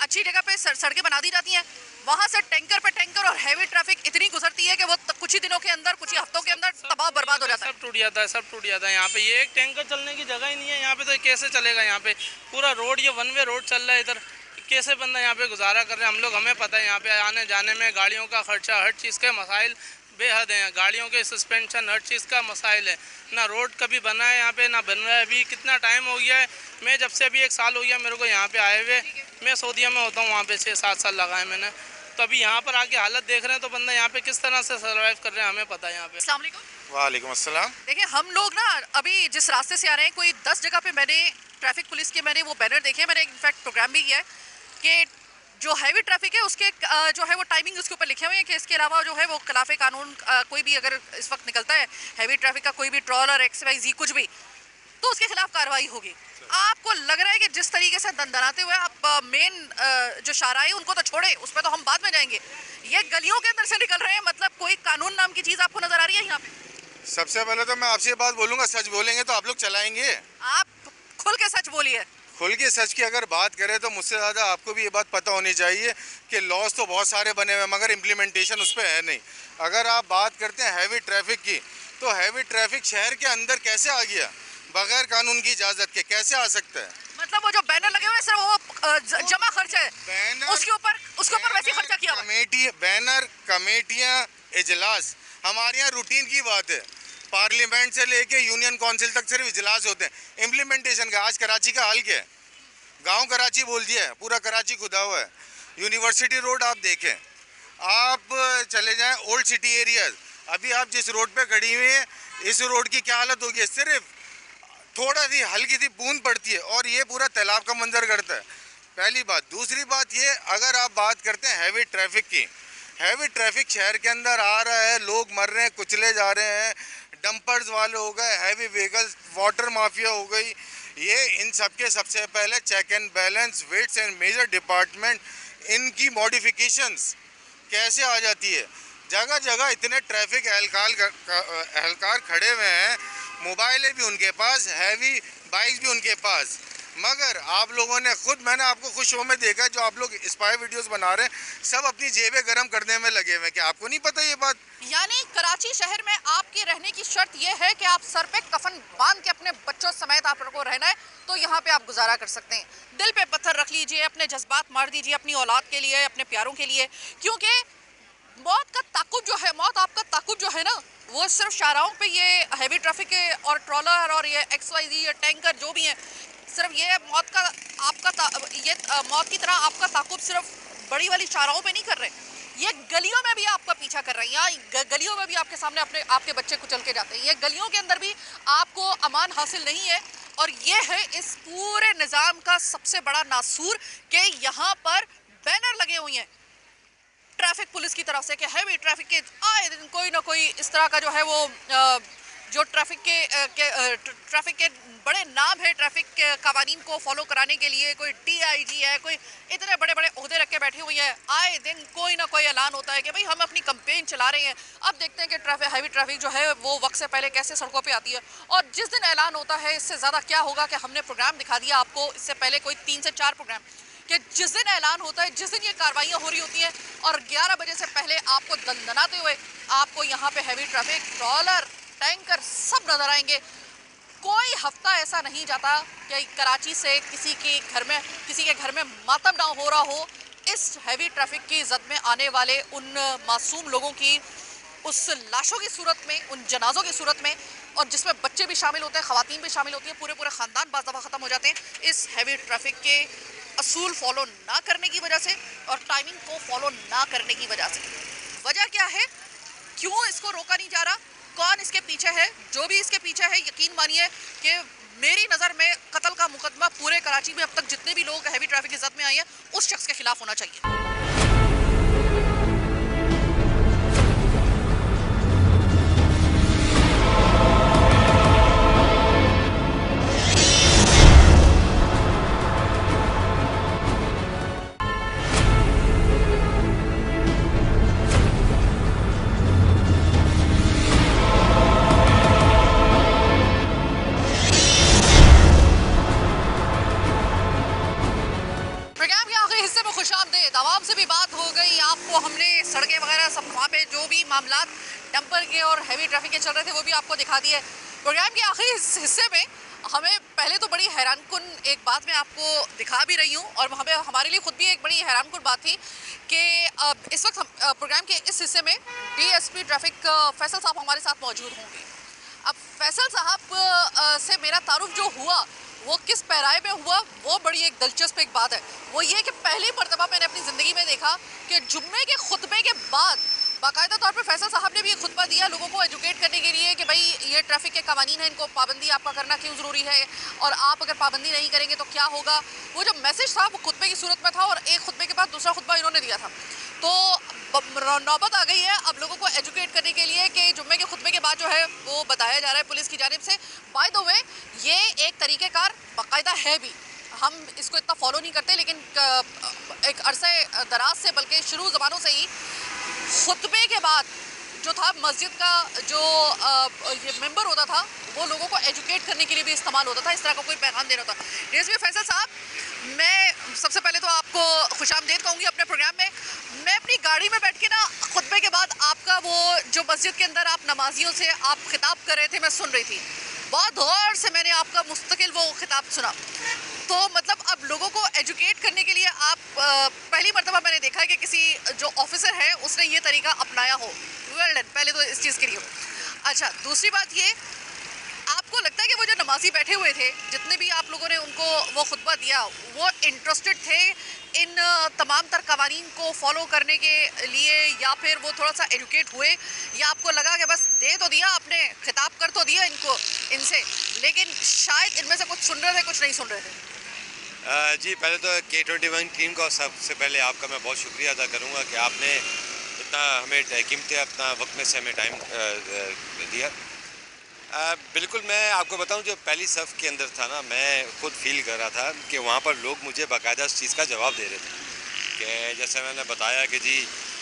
अच्छी जगह पे सड़कें बना दी जाती हैं, वहाँ से टैंकर पे टैंकर और हैवी ट्रैफिक इतनी गुजरती है कि वो कुछ ही दिनों के अंदर, कुछ ही हफ्तों के अंदर तबाह बर्बाद हो जाता है। सब टूट जाता है, सब टूट जाता है। यहाँ पे ये एक टैंकर चलने की जगह ही नहीं है यहाँ पे, तो कैसे चलेगा? यहाँ पे पूरा रोड, ये 1 वे रोड चल रहा है इधर, कैसे बंदा यहाँ पे गुजारा कर रहे हैं? हम लोग, हमें पता है यहाँ पे आने जाने में गाड़ियों का खर्चा, हर चीज़ के मसाइल बेहद हैं। गाड़ियों के सस्पेंशन, हर चीज़ का मसाइल है। ना रोड कभी बना है यहाँ पे, ना बन रहा है। अभी कितना टाइम हो गया है, मैं जब से अभी 1 साल हो गया मेरे को यहाँ पे आए हुए। मैं सऊदीया में होता हूँ, वहाँ पे 6-7 साल लगाए मैंने। तो अभी यहाँ पर आके हालत देख रहे हैं, तो बंदा यहाँ पे किस तरह से सर्वाइव कर रहे हैं हमें पता है यहाँ पे। अस्सलाम वालेकुम। वालेकुम अस्सलाम। देखिए, हम लोग ना अभी जिस रास्ते से आ रहे हैं, कोई 10 जगह पे मैंने ट्रैफिक पुलिस के मैंने वो बैनर देखे। मैंने इनफैक्ट प्रोग्राम भी किया है कि जो हैवी ट्रैफिक है उसके जो है वो टाइमिंग उसके ऊपर लिखे हुए हैं कि इसके अलावा जो है वो खिलाफ कानून कोई भी अगर इस वक्त निकलता है हैवी ट्रैफिक का, कोई भी ट्रॉलर XYZ कुछ भी, तो उसके खिलाफ कार्रवाई होगी। आपको लग रहा है कि जिस तरीके से दंदनाते हुए आप मेन जो शाहराह उनको तो छोड़े, उस पर तो हम बाद में जाएंगे, ये गलियों के अंदर से निकल रहे हैं, मतलब कोई कानून नाम की चीज़ आपको नजर आ रही है यहाँ पे? सबसे पहले तो मैं आपसे ये बात बोलूँगा, सच बोलेंगे तो आप लोग चलाएंगे। आप खुल के सच बोलिए। खुल के सच की अगर बात करें तो मुझसे ज़्यादा आपको भी ये बात पता होनी चाहिए कि लॉज तो बहुत सारे बने हुए हैं मगर इम्प्लीमेंटेशन उस पर है नहीं। अगर आप बात करते हैं हैवी ट्रैफिक की, तो हैवी ट्रैफिक शहर के अंदर कैसे आ गया बगैर कानून की इजाज़त के? कैसे आ सकता है? मतलब वो जो बैनर लगे हुए हैं सिर्फ वो जमा खर्चा है, बैनर, उसके ऊपर वैसे खर्चा किया हुआ है। कमेटी, बैनर, कमेटियाँ, इजलास हमारे यहाँ रूटीन की बात है। पार्लियामेंट से लेके यूनियन काउंसिल तक सिर्फ इजलास होते हैं इम्प्लीमेंटेशन का। आज कराची का हाल क्या है? गांव कराची बोल दिया है, पूरा कराची खुदा हुआ है। यूनिवर्सिटी रोड आप देखें, आप चले जाएं ओल्ड सिटी एरियाज, अभी आप जिस रोड पे खड़ी हुई हैं इस रोड की क्या हालत होगी? सिर्फ थोड़ा सी हल्की सी बूंद पड़ती है और ये पूरा तालाब का मंजर करता है। पहली बात। दूसरी बात ये, अगर आप बात करते हैं हैवी ट्रैफिक की, हैवी ट्रैफिक शहर के अंदर आ रहा है, लोग मर रहे हैं, कुचले जा रहे हैं, डंपर्स वाले हो गए, हैवी व्हीकल्स, वाटर माफिया हो गई। ये इन सब के सबसे पहले check and balance, weights and measure department, इनकी मॉडिफिकेशंस कैसे आ जाती है? जगह जगह इतने ट्रैफिक एहलकार खड़े हुए हैं, मोबाइलें भी उनके पास, हैवी बाइक्स भी उनके पास, मगर आप लोगों ने खुद, मैंने आपको खुद शो में देखा जो आप लोग स्पाई वीडियोस बना रहे हैं, सब अपनी जेबें गर्म करने में लगे हुए हैं। क्या आपको नहीं पता ये बात? यानी कराची शहर में आपके रहने की शर्त यह है कि आप सर पे कफन बांध के अपने बच्चों समेत आप लोगों को रहना है, तो यहाँ पे आप गुजारा कर सकते हैं। दिल पे पत्थर रख लीजिए, अपने जज्बात मार दीजिए अपनी औलाद के लिए, अपने प्यारों के लिए, क्योंकि मौत का ताकुब जो है, मौत आपका ताकुब जो है ना, वो सिर्फ शाहराहों पे ये हैवी ट्रैफिक के और ट्रॉलर और ये XYZ या टैंकर जो भी हैं, सिर्फ ये मौत की तरह आपका ताकुब सिर्फ बड़ी वाली शाहराहों पे नहीं कर रहे, ये गलियों में भी आपका पीछा कर रहे हैं। यहाँ गलियों में भी आपके सामने आपके बच्चे कुचल के जाते हैं। ये गलियों के अंदर भी आपको अमान हासिल नहीं है। और ये है इस पूरे निज़ाम का सबसे बड़ा नासूर कि यहाँ पर बैनर लगे हुए हैं ट्रैफिक पुलिस की तरफ से कि हैवी ट्रैफिक के आए दिन कोई ना कोई इस तरह का जो है वो जो ट्रैफिक के बड़े नाम है ट्रैफिक के कवानीन को फॉलो कराने के लिए, कोई DIG है, कोई इतने बड़े बड़े ओहदे रख के बैठी हुई है। आए दिन कोई ना कोई ऐलान होता है कि भाई हम अपनी कैंपेन चला रहे हैं। अब देखते हैं कि हैवी ट्रैफिक जो है वो वक्त से पहले कैसे सड़कों पे आती है। और जिस दिन ऐलान होता है इससे ज़्यादा क्या होगा कि हमने प्रोग्राम दिखा दिया आपको इससे पहले कोई 3 से 4 प्रोग्राम कि जिस दिन ऐलान होता है, जिस दिन ये कार्रवाइयाँ हो रही होती हैं और 11 बजे से पहले आपको दंदनाते हुए आपको यहाँ पे हैवी ट्रैफिक, ट्रॉलर, टैंकर सब नजर आएंगे। कोई हफ्ता ऐसा नहीं जाता कि कराची से किसी के घर में मातम ना हो रहा हो इस हैवी ट्रैफिक की जद में आने वाले उन मासूम लोगों की उस लाशों की सूरत में, उन जनाजों की सूरत में, और जिसमें बच्चे भी शामिल होते हैं, ख़वातीन भी शामिल होती हैं, पूरे ख़ानदान बाज़ दफ़ा ख़त्म हो जाते हैं इस हैवी ट्रैफिक के असूल फॉलो ना करने की वजह से और टाइमिंग को फॉलो ना करने की वजह से। वजह क्या है, क्यों इसको रोका नहीं जा रहा, कौन इसके पीछे है? जो भी इसके पीछे है यकीन मानिए कि मेरी नज़र में कत्ल का मुकदमा पूरे कराची में अब तक जितने भी लोग हैवी ट्रैफिक की जद में आए हैं उस शख्स के खिलाफ होना चाहिए। आवाम से भी बात हो गई, आपको हमने सड़कें वगैरह सब वहाँ पे जो भी मामला डंपर के और हैवी ट्रैफिक के चल रहे थे वो भी आपको दिखा दिए। प्रोग्राम के आखिरी हिस्से में हमें पहले तो बड़ी हैरानकुन एक बात मैं आपको दिखा भी रही हूँ और वहाँ पे हमारे लिए खुद भी एक बड़ी हैरानकुन बात थी कि इस वक्त प्रोग्राम के इस हिस्से में DSP ट्रैफिक फैसल साहब हमारे साथ मौजूद होंगे। अब फैसल साहब से मेरा तारुफ जो हुआ वो किस पैराए में हुआ, वो बड़ी एक दिलचस्प एक बात है। वो ये कि पहली मरतबा मैंने अपनी ज़िंदगी में देखा कि जुम्मे के खुतबे के बाद बाकायदा तौर पे फैसल साहब ने भी एक खुतबा दिया लोगों को एजुकेट करने के लिए कि भाई ये ट्रैफिक के कवानीन हैं, इनको पाबंदी आपका करना क्यों ज़रूरी है और आप अगर पाबंदी नहीं करेंगे तो क्या होगा। वो जो मैसेज था वो खुतबे की सूरत में था और एक खुतबे के बाद दूसरा खुतबा इन्होंने दिया था। तो नौबत आ गई है अब लोगों को एजुकेट करने के लिए कि जुम्मे के खुतबे के बाद जो है वो बताया जा रहा है पुलिस की जानिब से। बाय द वे ये एक तरीक़ेकार बाकायदा है भी, हम इसको इतना फॉलो नहीं करते लेकिन एक अरसे दराज से बल्कि शुरू ज़मानों से ही खुतबे के बाद जो था मस्जिद का जो ये मेंबर होता था वो लोगों को एजुकेट करने के लिए भी इस्तेमाल होता था, इस तरह का कोई पैगाम देना होता। DSP फैसल साहब, मैं सबसे पहले तो आपको खुशामदीद कहूँगी अपने प्रोग्राम में। मैं अपनी गाड़ी में बैठ के ना खुतबे के बाद आपका वो जो मस्जिद के अंदर आप नमाजियों से आप खिताब कर रहे थे मैं सुन रही थी, बहुत गौर से मैंने आपका मुस्तकिल वो खिताब सुना। तो मतलब अब लोगों को एजुकेट करने के लिए आप पहली मरतबा मैंने देखा है कि किसी जो ऑफिसर है उसने ये तरीका अपनाया हो। वेल डन, पहले तो इस चीज़ के लिए। अच्छा, दूसरी बात ये, आपको लगता है कि वो जो नमाजी बैठे हुए थे जितने भी आप लोगों ने उनको वो खुतबा दिया वो इंटरेस्टेड थे इन तमाम तर कवानीन को फॉलो करने के लिए, या फिर वो थोड़ा सा एजुकेट हुए, या आपको लगा कि बस दे तो दिया आपने, खिताब कर तो दिया इनको इनसे, लेकिन शायद इनमें से कुछ सुन रहे थे कुछ नहीं सुन रहे थे? जी, पहले तो K21 टीम का सबसे पहले आपका मैं बहुत शुक्रिया अदा करूंगा कि आपने इतना हमें कीमती अपना वक्त में से हमें टाइम दिया। बिल्कुल, मैं आपको बताऊं जो पहली सफ़ के अंदर था ना, मैं खुद फील कर रहा था कि वहाँ पर लोग मुझे बाकायदा उस चीज़ का जवाब दे रहे थे कि जैसे मैंने बताया कि जी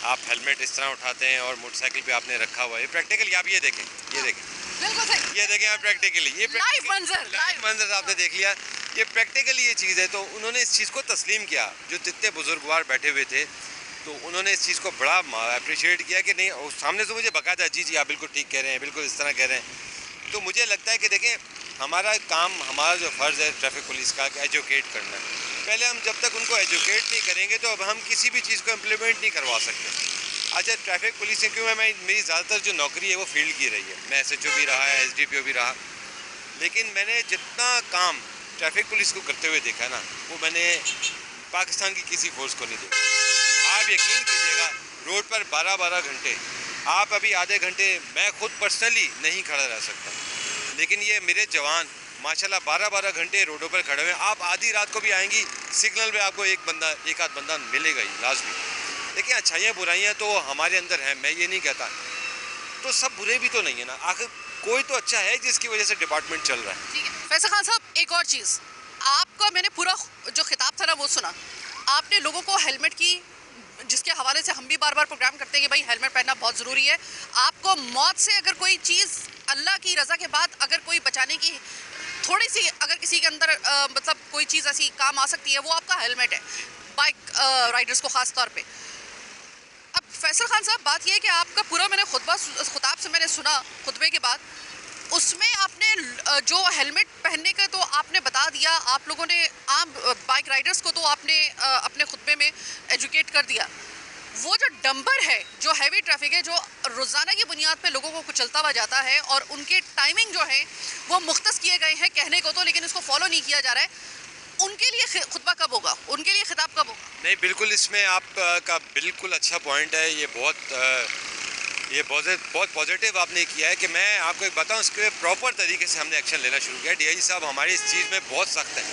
आप हेलमेट इस तरह उठाते हैं और मोटरसाइकिल पे आपने रखा हुआ है। प्रैक्टिकली आप ये देखें, बिल्कुल सही, ये देखें आप प्रैक्टिकली, ये लाइव मंजर आपने देख लिया, ये प्रैक्टिकली ये चीज़ है। तो उन्होंने इस चीज़ को तस्लीम किया, जो जितने बुजुर्गवार बैठे हुए थे तो उन्होंने इस चीज़ को बड़ा अप्रिशिएट किया कि नहीं, सामने से मुझे बकायदा जी आप बिल्कुल ठीक कह रहे हैं, बिल्कुल इस तरह कह रहे हैं। तो मुझे लगता है कि देखें, हमारा काम, हमारा जो फ़र्ज़ है ट्रैफिक पुलिस का एजुकेट करना। पहले हम जब तक उनको एजुकेट नहीं करेंगे तो अब हम किसी भी चीज़ को इम्प्लीमेंट नहीं करवा सकते। अच्छा, ट्रैफिक पुलिस से क्यों है, मेरी ज़्यादातर जो नौकरी है वो फील्ड की रही है, मैं SHO भी रहा है, SDPO भी रहा, लेकिन मैंने जितना काम ट्रैफिक पुलिस को करते हुए देखा ना, वो मैंने पाकिस्तान की किसी फोर्स को नहीं देखा। आप यकीन कीजिएगा, रोड पर 12-12 घंटे, आप अभी आधे घंटे, मैं खुद पर्सनली नहीं खड़ा रह सकता, लेकिन ये मेरे जवान माशाल्लाह 12-12 घंटे रोडों पर खड़े हुए हैं। आप आधी रात को भी आएंगी, सिग्नल पे आपको एक आध बंदा मिलेगा ही लाजमी। देखिए, अच्छाइयाँ बुराइयाँ तो हमारे अंदर हैं, मैं ये नहीं कहता, तो सब बुरे भी तो नहीं है ना, आखिर कोई तो अच्छा है जिसकी वजह से डिपार्टमेंट चल रहा है। ठीक है फैसल खान साहब, एक और चीज़, आपका मैंने पूरा जो खिताब था ना वो सुना, आपने लोगों को हेलमेट की, जिसके हवाले से हम भी बार बार प्रोग्राम करते हैं कि भाई हेलमेट पहनना बहुत ज़रूरी है। आपको मौत से अगर कोई चीज़ अल्लाह की रज़ा के बाद अगर कोई बचाने की थोड़ी सी, अगर किसी के अंदर मतलब कोई चीज़ ऐसी काम आ सकती है, वो आपका हेलमेट है, बाइक राइडर्स को ख़ास तौर पे। अब फैसल खान साहब, बात ये है कि आपका पूरा मैंने खुताब से मैंने सुना, खुतबे के बाद उसमें आपने जो हेलमेट पहनने का तो आपने बता दिया, आप लोगों ने आम बाइक राइडर्स को तो आपने अपने खुतबे में एजुकेट कर दिया। वो जो डंपर है, जो हैवी ट्रैफिक है, जो रोज़ाना की बुनियाद पे लोगों को कुचलता हुआ जाता है और उनके टाइमिंग जो है वो मुख्तस किए गए हैं कहने को तो, लेकिन इसको फॉलो नहीं किया जा रहा है, उनके लिए खुतबा कब होगा, उनके लिए खिताब कब होगा? नहीं, बिल्कुल इसमें आपका बिल्कुल अच्छा पॉइंट है, ये बहुत पॉजिटिव आपने किया है कि मैं आपको एक बताऊं, इसके प्रॉपर तरीके से हमने एक्शन लेना शुरू किया। डीआईजी साहब हमारी इस चीज़ में बहुत सख्त हैं,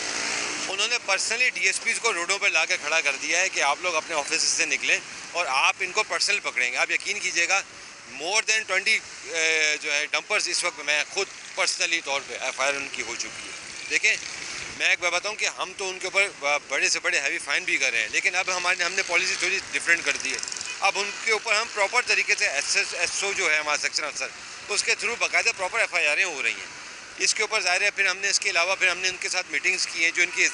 उन्होंने पर्सनली डीएसपीज़ को रोडों पर ला कर खड़ा कर दिया है कि आप लोग अपने ऑफिस से निकलें और आप इनको पर्सनल पकड़ेंगे। आप यकीन कीजिएगा, मोर देन 20 जो है डंपर्स इस वक्त मैं खुद पर्सनली तौर पर FIR उनकी हो चुकी है। देखें, मैं एक बात बताऊँ कि हम तो उनके ऊपर बड़े से बड़े हैवी फाइन भी कर रहे हैं, लेकिन अब हमने पॉलिसी थोड़ी डिफरेंट कर दी है। अब उनके ऊपर हम प्रॉपर तरीके से SO जो है हमारा सेक्शन अफसर, तो उसके थ्रू बाकायदा प्रॉपर FIR हो रही हैं इसके ऊपर। ज़ाहिर है, फिर हमने इसके अलावा फिर हमने उनके साथ मीटिंग्स की हैं जो इनकी।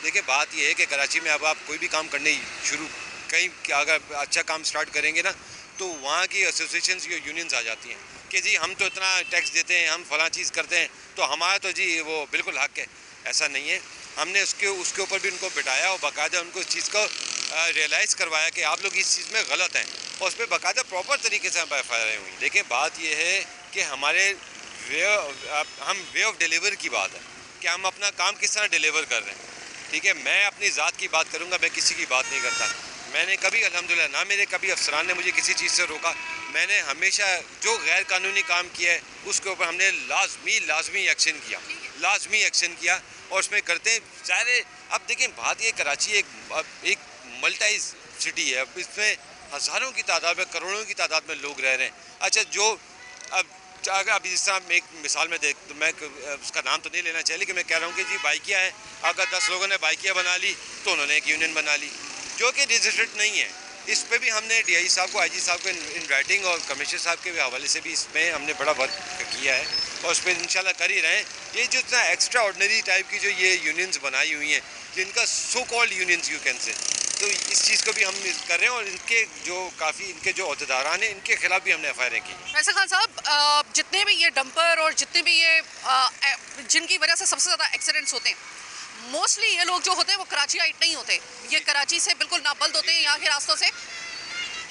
देखिए, बात यह है कि कराची में अब आप कोई भी काम करने शुरू, कहीं अगर अच्छा काम स्टार्ट करेंगे ना, तो वहाँ की एसोसिएशंस या यूनियंस आ जाती हैं कि जी हम तो इतना टैक्स देते हैं, हम फ़लाँ चीज़ करते हैं, तो हमारा तो जी वो बिल्कुल हक है। ऐसा नहीं है, हमने उसके ऊपर भी उनको बिठाया और बाकायदा उनको इस चीज़ को रियलाइज़ करवाया कि आप लोग इस चीज़ में गलत हैं, और उस पर बाकायदा प्रॉपर तरीके से हम FIR हुई। देखिए, बात यह है कि हमारे वे ऑफ डिलीवर की बात है कि हम अपना काम किस तरह डिलीवर कर रहे हैं। ठीक है, मैं अपनी ज़ात की बात करूँगा, मैं किसी की बात नहीं करता। मैंने कभी अल्हम्दुलिल्लाह ना मेरे कभी अफसरान ने मुझे किसी चीज़ से रोका। मैंने हमेशा जो गैर कानूनी काम किया है उसके ऊपर हमने लाजमी एक्शन किया और उसमें करते हैं। ज़ाहिर, अब देखिए, बात ये, कराची एक मल्टी सिटी है, अब इसमें हज़ारों की तादाद में, करोड़ों की तादाद में लोग रह रहे हैं। अच्छा, जो अगर जिस तरह एक मिसाल में देख, तो मैं उसका नाम तो नहीं लेना चाहिए, लेकिन मैं कह रहा हूँ कि जी बाइकिया है, अगर 10 लोगों ने बाइकिया बना ली तो उन्होंने एक यूनियन बना ली जो कि रजिस्टर्ड नहीं है। इस पे भी हमने DI साहब को, IG साहब को इन राइटिंग और कमिश्नर साहब के हवाले से भी इसमें हमने बड़ा वर्क किया है और उस पर इंशाल्लाह कर ही रहे हैं। ये जो इतना एक्स्ट्रा ऑर्डनरी टाइप की जो ये यूनियंस बनाई हुई हैं, जिनका so called unions you can से, तो इस चीज़ को भी हम कर रहे हैं और इनके जो अहदेदारान हैं, इनके खिलाफ भी हमने FIR की। फैसल खान साहब, जितने भी ये डंपर और जितने भी ये जिनकी वजह से सबसे ज़्यादा एक्सीडेंट्स होते हैं, मोस्टली ये लोग जो होते हैं वो कराची आइट नहीं होते, ये कराची से बिल्कुल नाबल्द होते हैं, यहाँ के रास्तों से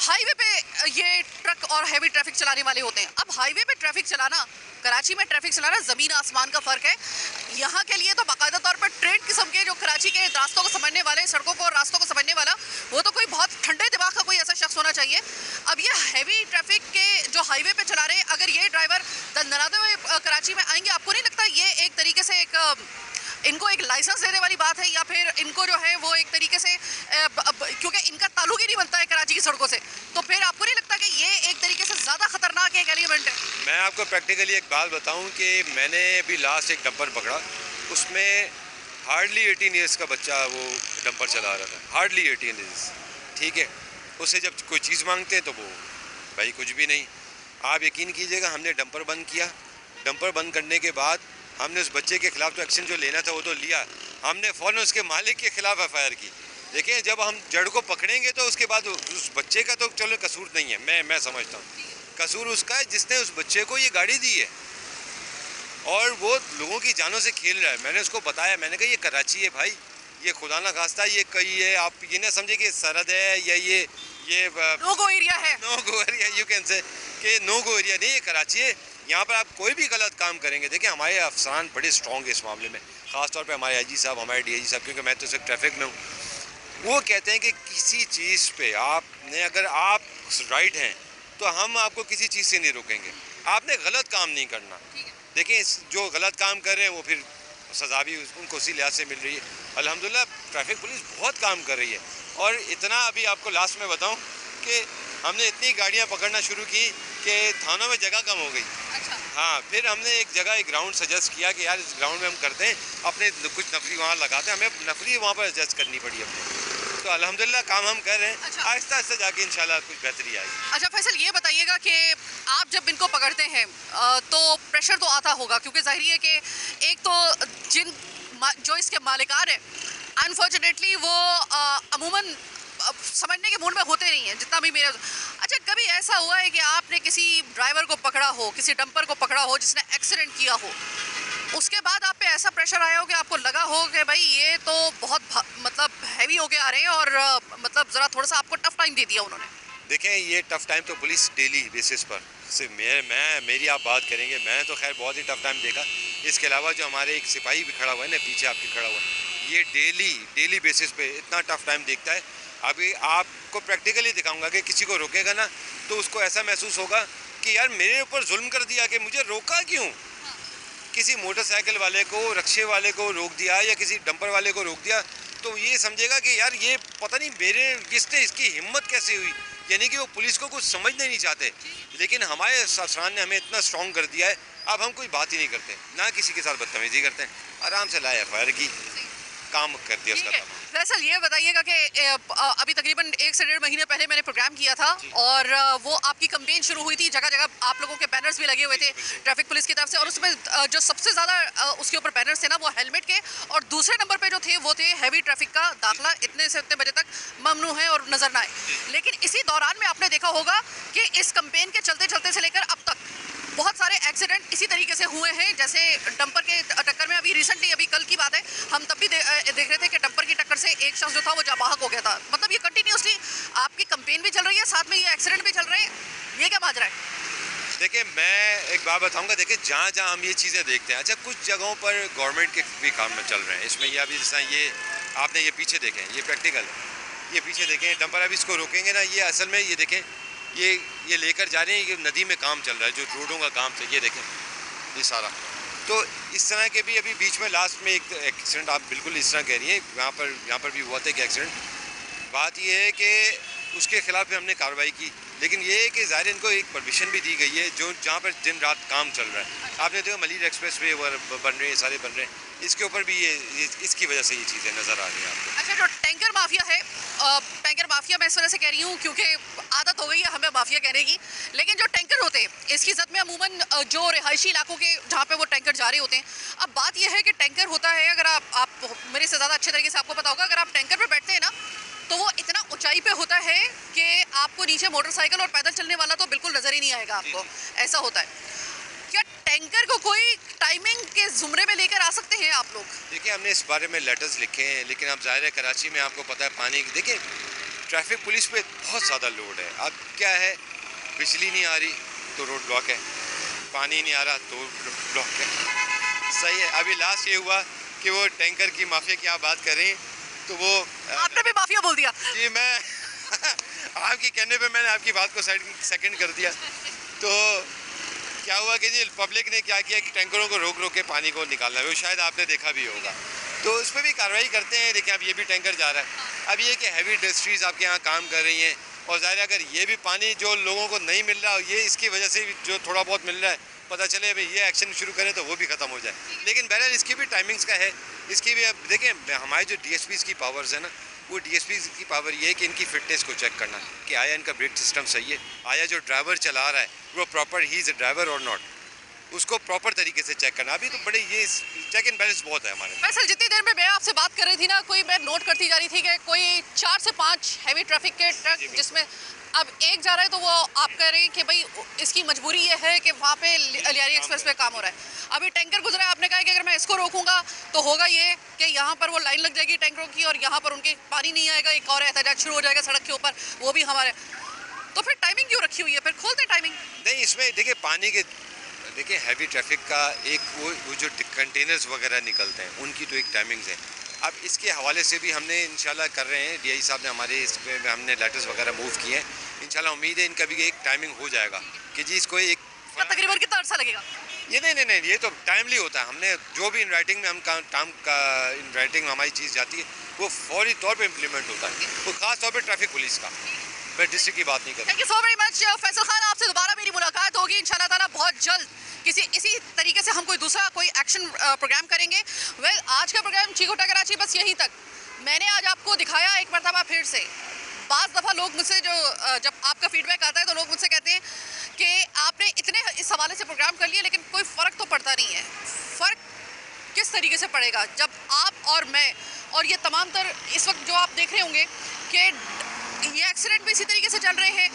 हाईवे पे ये ट्रक और हैवी ट्रैफिक चलाने वाले होते हैं। अब हाईवे पे ट्रैफिक चलाना, कराची में ट्रैफिक चलाना ज़मीन आसमान का फ़र्क है। यहाँ के लिए तो बाकायदा तौर पर ट्रेन किस्म के जो कराची के रास्तों को समझने वाले, सड़कों को और रास्तों को समझने वाला, वो तो कोई बहुत ठंडे दिमाग का कोई ऐसा शख्स होना चाहिए। अब ये हैवी ट्रैफिक के जो हाईवे पे चला रहे हैं, अगर ये ड्राइवर दंदनाते हुए कराची में आएंगे, आपको नहीं लगता ये एक तरीके से इनको एक लाइसेंस देने वाली बात है, या फिर इनको जो है वो एक तरीके से क्योंकि इनका ताल्लुक ही नहीं बनता है कराची की सड़कों से, तो फिर आपको नहीं लगता कि ये एक तरीके से ज़्यादा खतरनाक एक एलिमेंट है? मैं आपको प्रैक्टिकली एक बात बताऊं कि मैंने अभी लास्ट एक डंपर पकड़ा, उसमें हार्डली 18 ईयर्स का बच्चा वो डंपर चला रहा था, हार्डली 18 ईयर्स। ठीक है, उससे जब कोई चीज़ मांगते हैं तो वो भाई कुछ भी नहीं। आप यकीन कीजिएगा, हमने डंपर बंद किया, डंपर बंद करने के बाद हमने उस बच्चे के खिलाफ तो एक्शन जो लेना था वो तो लिया, हमने फ़ौरन उसके मालिक के खिलाफ FIR की। देखिए, जब हम जड़ को पकड़ेंगे तो उसके बाद उस बच्चे का तो चलो कसूर नहीं है, मैं समझता हूँ कसूर उसका है जिसने उस बच्चे को ये गाड़ी दी है और वो लोगों की जानों से खेल रहा है। मैंने उसको बताया, मैंने कहा ये कराची है भाई, ये खुदा ना खास्ता ये कहीं है, आप ये ना समझे कि सरहद है या ये नो गो एरिया है, no go area you can say, कि नो गो एरिया नहीं, ये कराची है, यहाँ पर आप कोई भी गलत काम करेंगे। देखिए, हमारे अफसरान बड़े स्ट्रॉन्ग है इस मामले में, ख़ास तौर पे हमारे आईजी साहब, हमारे डीआईजी साहब, क्योंकि मैं तो सिर्फ ट्रैफिक में हूँ, वो कहते हैं कि किसी चीज़ पे आपने, अगर आप राइट हैं तो हम आपको किसी चीज़ से नहीं रोकेंगे, आपने गलत काम नहीं करना। देखिए जो गलत काम कर रहे हैं वो फिर सज़ा भी उनको उसी लिहाज से मिल रही है। अल्हम्दुलिल्लाह ट्रैफिक पुलिस बहुत काम कर रही है। और इतना अभी आपको लास्ट में बताऊं कि हमने इतनी गाड़ियां पकड़ना शुरू की कि थानों में जगह कम हो गई। अच्छा। हाँ, फिर हमने एक जगह एक ग्राउंड सजेस्ट किया कि यार इस ग्राउंड में हम करते हैं, अपने कुछ नफरी वहाँ लगाते हैं, हमें नफरी वहाँ पर एडजस्ट करनी पड़ी अपने। तो अल्हम्दुलिल्लाह काम हम कर रहे हैं। अच्छा। आहिस्ता आहिस्ता जाके इंशाल्लाह कुछ बेहतरी आएगी। अच्छा फैसल, ये बताइएगा कि आप जब इनको पकड़ते हैं तो प्रेशर तो आता होगा, क्योंकि जाहिर है कि एक तो जो इसके मालिकान हैं अनफॉर्चुनेटली वो अमूमन समझने के मूड में होते नहीं हैं, जितना भी मेरा। अच्छा, कभी ऐसा हुआ है कि आपने किसी ड्राइवर को पकड़ा हो, किसी डंपर को पकड़ा हो जिसने एक्सीडेंट किया हो, उसके बाद आप पे ऐसा प्रेशर आया हो कि आपको लगा हो कि भाई ये तो बहुत मतलब हैवी होके आ रहे हैं और मतलब ज़रा थोड़ा सा आपको टफ टाइम दे दिया उन्होंने? देखें, ये टफ़ टाइम तो पुलिस डेली बेसिस पर, सिर्फ मेरी आप बात करेंगे, मैंने तो खैर बहुत ही टफ़ टाइम देखा। इसके अलावा जो हमारे एक सिपाही भी खड़ा हुआ है ना पीछे आपके खड़ा हुआ है, ये डेली बेसिस पे इतना टफ़ टाइम देखता है। अभी आपको प्रैक्टिकली दिखाऊंगा कि किसी को रोकेगा ना तो उसको ऐसा महसूस होगा कि यार मेरे ऊपर जुल्म कर दिया, कि मुझे रोका क्यों। किसी मोटरसाइकिल वाले को, रिक्शे वाले को रोक दिया या किसी डंपर वाले को रोक दिया तो ये समझेगा कि यार ये पता नहीं मेरे किसने, इसकी हिम्मत कैसे हुई। यानी कि वो पुलिस को कुछ समझना नहीं चाहते, लेकिन हमारे अफसरान ने हमें इतना स्ट्रॉन्ग कर दिया है, अब हम कोई बात ही नहीं करते, ना किसी के साथ बदतमीजी करते हैं, आराम से लाए एफआईआर की, काम कर दिया उसका। फैसल, ये बताइएगा कि अभी तकरीबन 1 से 1.5 महीने पहले मैंने प्रोग्राम किया था और वो आपकी कंपेन शुरू हुई थी, जगह जगह आप लोगों के बैनर्स भी लगे हुए थे ट्रैफिक पुलिस की तरफ से, और उसमें जो सबसे ज़्यादा उसके ऊपर बैनर्स थे ना वो हेलमेट के, और दूसरे नंबर पे जो थे वो थे हैवी ट्रैफिक का दाखिला इतने से इतने बजे तक ममनू है और नज़र ना आए। लेकिन इसी दौरान में आपने देखा होगा कि इस कंपेन के चलते चलते से लेकर अब तक बहुत सारे एक्सीडेंट इसी तरीके से हुए हैं। जैसे डंपर के टक्कर में, अभी रिसेंटली अभी कल की बात है, हम तब भी देख रहे थे कि डंपर की टक्कर से एक शख्स जो था वो जाबाहक हो गया था। मतलब ये कंटिन्यूसली आपकी कंपेन भी चल रही है, साथ में ये एक्सीडेंट भी चल रहे हैं, ये क्या माजरा है? देखिए, मैं एक बात बताऊंगा, देखिए जहाँ जहाँ हम ये चीज़ें देखते हैं, अच्छा कुछ जगहों पर गवर्नमेंट के भी काम में चल रहे हैं। इसमें ये अभी जैसा ये आपने ये पीछे देखें, ये प्रैक्टिकल, ये पीछे देखें डंपर, अभी इसको रोकेंगे ना, ये असल में ये देखें, ये लेकर जा रहे हैं, ये नदी में काम चल रहा है, जो रोडों का काम था, ये देखें ये सारा। तो इस तरह के भी अभी बीच में लास्ट में एक एक्सीडेंट, आप बिल्कुल इस तरह कह रही हैं, यहाँ पर भी हुआ था एक एक्सीडेंट। बात ये है कि उसके खिलाफ भी हमने कार्रवाई की, लेकिन ये है कि ज़ाहिर इनको एक परमिशन भी दी गई है जो जहाँ पर दिन रात काम चल रहा है। आपने देखो मलिर एक्सप्रेस वे बन रहे हैं, सारे बन रहे हैं, इसके ऊपर भी ये इसकी वजह से ये चीज़ें नज़र आ रही हैं आपको। अच्छा, जो टैंकर माफिया है, टैंकर माफिया मैं इस वजह से कह रही हूँ क्योंकि आदत हो गई है हमें माफिया कहने की, लेकिन जो टैंकर होते हैं इसकी जद में अमूमन जो रिहायशी इलाकों के जहाँ पे वो टैंकर जा रहे होते हैं, अब बात यह है कि टैंकर होता है, अगर आप मेरे से ज़्यादा अच्छे तरीके से आपको पता होगा, अगर आप टैंकर पर बैठते हैं ना तो वो इतना ऊंचाई पे होता है कि आपको नीचे मोटरसाइकिल और पैदल चलने वाला तो बिल्कुल नज़र ही नहीं आएगा आपको, ऐसा होता है। क्या टैंकर को कोई टाइमिंग के जुमरे में लेकर आ सकते हैं आप लोग? देखिए, हमने इस बारे में लेटर्स लिखे हैं, लेकिन अब ज़ाहिर है कराची में आपको पता है पानी की, देखिए ट्रैफिक पुलिस पे बहुत ज़्यादा लोड है। अब क्या है, बिजली नहीं आ रही तो रोड ब्लॉक है, पानी नहीं आ रहा तो ब्लॉक है, सही है। अभी लास्ट ये हुआ कि वो टैंकर की माफिया की आप बात कर रही हैं, तो वो आपने भी माफिया बोल दिया जी। मैं आपकी कहने पे मैंने आपकी बात को सेकंड कर दिया। तो क्या हुआ कि जी पब्लिक ने क्या किया कि टैंकरों को रोक के पानी को निकालना है, वो शायद आपने देखा भी होगा, तो उस पर भी कार्रवाई करते हैं। देखिए अब ये भी टैंकर जा रहा है, अब ये कि हैवी इंडस्ट्रीज़ आपके यहाँ काम कर रही हैं, और ज़ाहिर अगर ये भी पानी जो लोगों को नहीं मिल रहा, ये इसकी वजह से जो थोड़ा बहुत मिल रहा है, पता चले भाई ये एक्शन शुरू करें तो वो भी ख़त्म हो जाए। लेकिन बहरहाल इसकी भी टाइमिंग्स का है, इसकी भी अब देखें हमारे जो DSPs की पावर्स है ना, वो DSPs की पावर ये है कि इनकी फिटनेस को चेक करना कि आया इनका ब्रेक सिस्टम सही है, आया जो ड्राइवर चला रहा है वो proper he is a driver और नॉट, उसको प्रॉपर तरीके से चेक करना। अभी तो बड़े ये चेक एंड बैलेंस बहुत है हमारे। वैसे जितनी देर में मैं आपसे बात कर रही थी ना, मैं नोट करती जा रही थी कि कोई 4 से 5 हैवी ट्रैफिक के ट्रक, जिसमें अब एक जा रहा है तो वो आप कह रहे हैं कि भाई इसकी मजबूरी ये है कि वहाँ पे लियारी एक्सप्रेस पे काम हो रहा है। अभी टैंकर गुजरा है, आपने कहा कि अगर मैं इसको रोकूंगा तो होगा ये कि यहाँ पर वो लाइन लग जाएगी टैंकरों की और यहाँ पर उनके पानी नहीं आएगा, एक और एहतजाज शुरू हो जाएगा सड़क के ऊपर, वो भी हमारे। तो फिर टाइमिंग क्यों रखी हुई है, फिर खोलते टाइमिंग। नहीं, इसमें देखिए पानी के देखिए हैवी ट्रैफिक का एक वो जो कंटेनर्स वगैरह निकलते हैं उनकी तो एक टाइमिंग्स है। अब इसके हवाले से भी हमने इंशाल्लाह कर रहे हैं, डीआई साहब ने हमारे इस पे हमने लेटर्स वगैरह मूव किए हैं। इंशाल्लाह उम्मीद है इनका भी एक टाइमिंग हो जाएगा कि जी इसको एक तकरीबन कितना अर्सा लगेगा? ये नहीं ये तो टाइमली होता है। हमने जो भी इन राइटिंग में हम काम का इन राइटिंग में हमारी चीज़ जाती है वो फौरी तौर पे इम्प्लीमेंट होता है, वो खास तौर पे ट्रैफिक पुलिस का। मैं डिस्ट्रिक्ट की बात नहीं कर रहा। Thank you so very much Faisal Khan, आपसे दोबारा मेरी मुलाकात होगी इंशाल्लाह ताला बहुत जल्द। इसी तरीके से हम कोई एक्शन प्रोग्राम करेंगे। वेल, आज का प्रोग्राम चीख उठा कराची बस यहीं तक। मैंने आज आपको दिखाया एक मरतबा फिर से। बाज़ दफ़ा लोग मुझसे जब आपका फीडबैक आता है तो लोग मुझसे कहते हैं कि आपने इतने इस हवाले से प्रोग्राम कर लिए लेकिन कोई फ़र्क तो पड़ता नहीं है। फ़र्क किस तरीके से पड़ेगा जब आप और मैं और ये तमाम तर इस वक्त जो आप देख रहे होंगे कि ये एक्सीडेंट भी इसी तरीके से चल रहे हैं।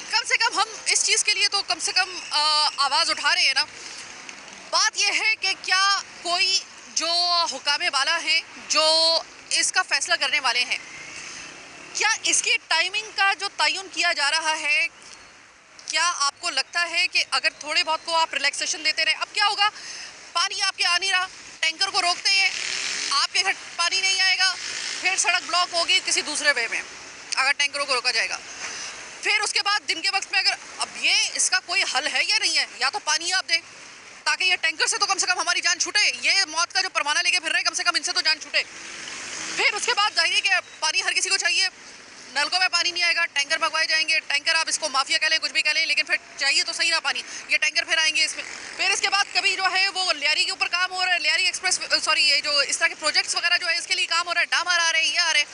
कम से कम हम इस चीज़ के लिए तो कम से कम आवाज़ उठा रहे हैं ना। बात यह है कि क्या कोई जो हुकामे वाला है, जो इसका फ़ैसला करने वाले हैं, क्या इसकी टाइमिंग का जो तयन किया जा रहा है, क्या आपको लगता है कि अगर थोड़े बहुत को आप रिलैक्सेशन देते रहे, अब क्या होगा, पानी आपके आ नहीं रहा, टैंकर को रोकते हैं, आपके घर पानी नहीं आएगा, फिर सड़क ब्लॉक होगी किसी दूसरे वे में अगर टैंकरों को रोका जाएगा। फिर उसके बाद दिन के वक्त में अगर अब ये इसका कोई हल है या नहीं है, या तो पानी आप दें ताकि ये टैंकर से तो कम से कम हमारी जान छूटे, ये मौत का जो परवाना लेके फिर रहे कम से कम इनसे तो जान छूटे। फिर उसके बाद जाहिर कि पानी हर किसी को चाहिए, नलकों में पानी नहीं आएगा, टैंकर मंगवाए जाएंगे, टैंकर आप इसको माफिया कह लें कुछ भी कह लें, लेकिन फिर चाहिए तो सही ना पानी, ये टैंकर फिर आएंगे इसमें। फिर इसके बाद कभी जो है वो लियारी के ऊपर काम हो रहा है, लियारी एक्सप्रेस ये जो इस तरह के प्रोजेक्ट्स वगैरह जो है इसके लिए काम हो रहा है, डामर आ रहे हैं, ये आ रहे हैं,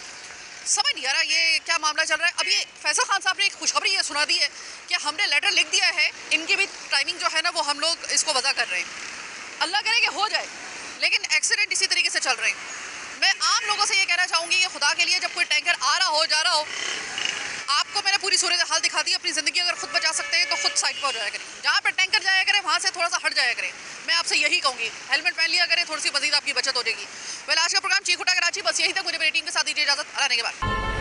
समझ नहीं आ रहा ये क्या मामला चल रहा है। अब ये फैसल खान साहब ने एक खुशखबरी ये सुना दी है कि हमने लेटर लिख दिया है, इनकी भी टाइमिंग जो है ना वो हम लोग इसको वजह कर रहे हैं। अल्लाह करे कि हो जाए, लेकिन एक्सीडेंट इसी तरीके से चल रहे हैं। मैं आम लोगों से ये कहना चाहूँगी कि खुदा के लिए जब कोई टैंकर आ रहा हो, जा रहा हो, आपको मैंने पूरी सूरत हाल दिखा दी। अपनी ज़िंदगी अगर खुद बचा सकते हैं तो खुद साइड पर हो जाया करें, जहाँ पर टैंकर जाया करें वहाँ से थोड़ा सा हट जाया करें। मैं आपसे यही कहूँगी, हेलमेट पहन लिया करें, थोड़ी सी मजीद आपकी बचत हो जाएगी। वेल, आज का प्रोग्राम चीख उठा कराची बस यहीं तक। मुझे मेरी टीम के साथ दीजिए इजाज़त, आने के बाद।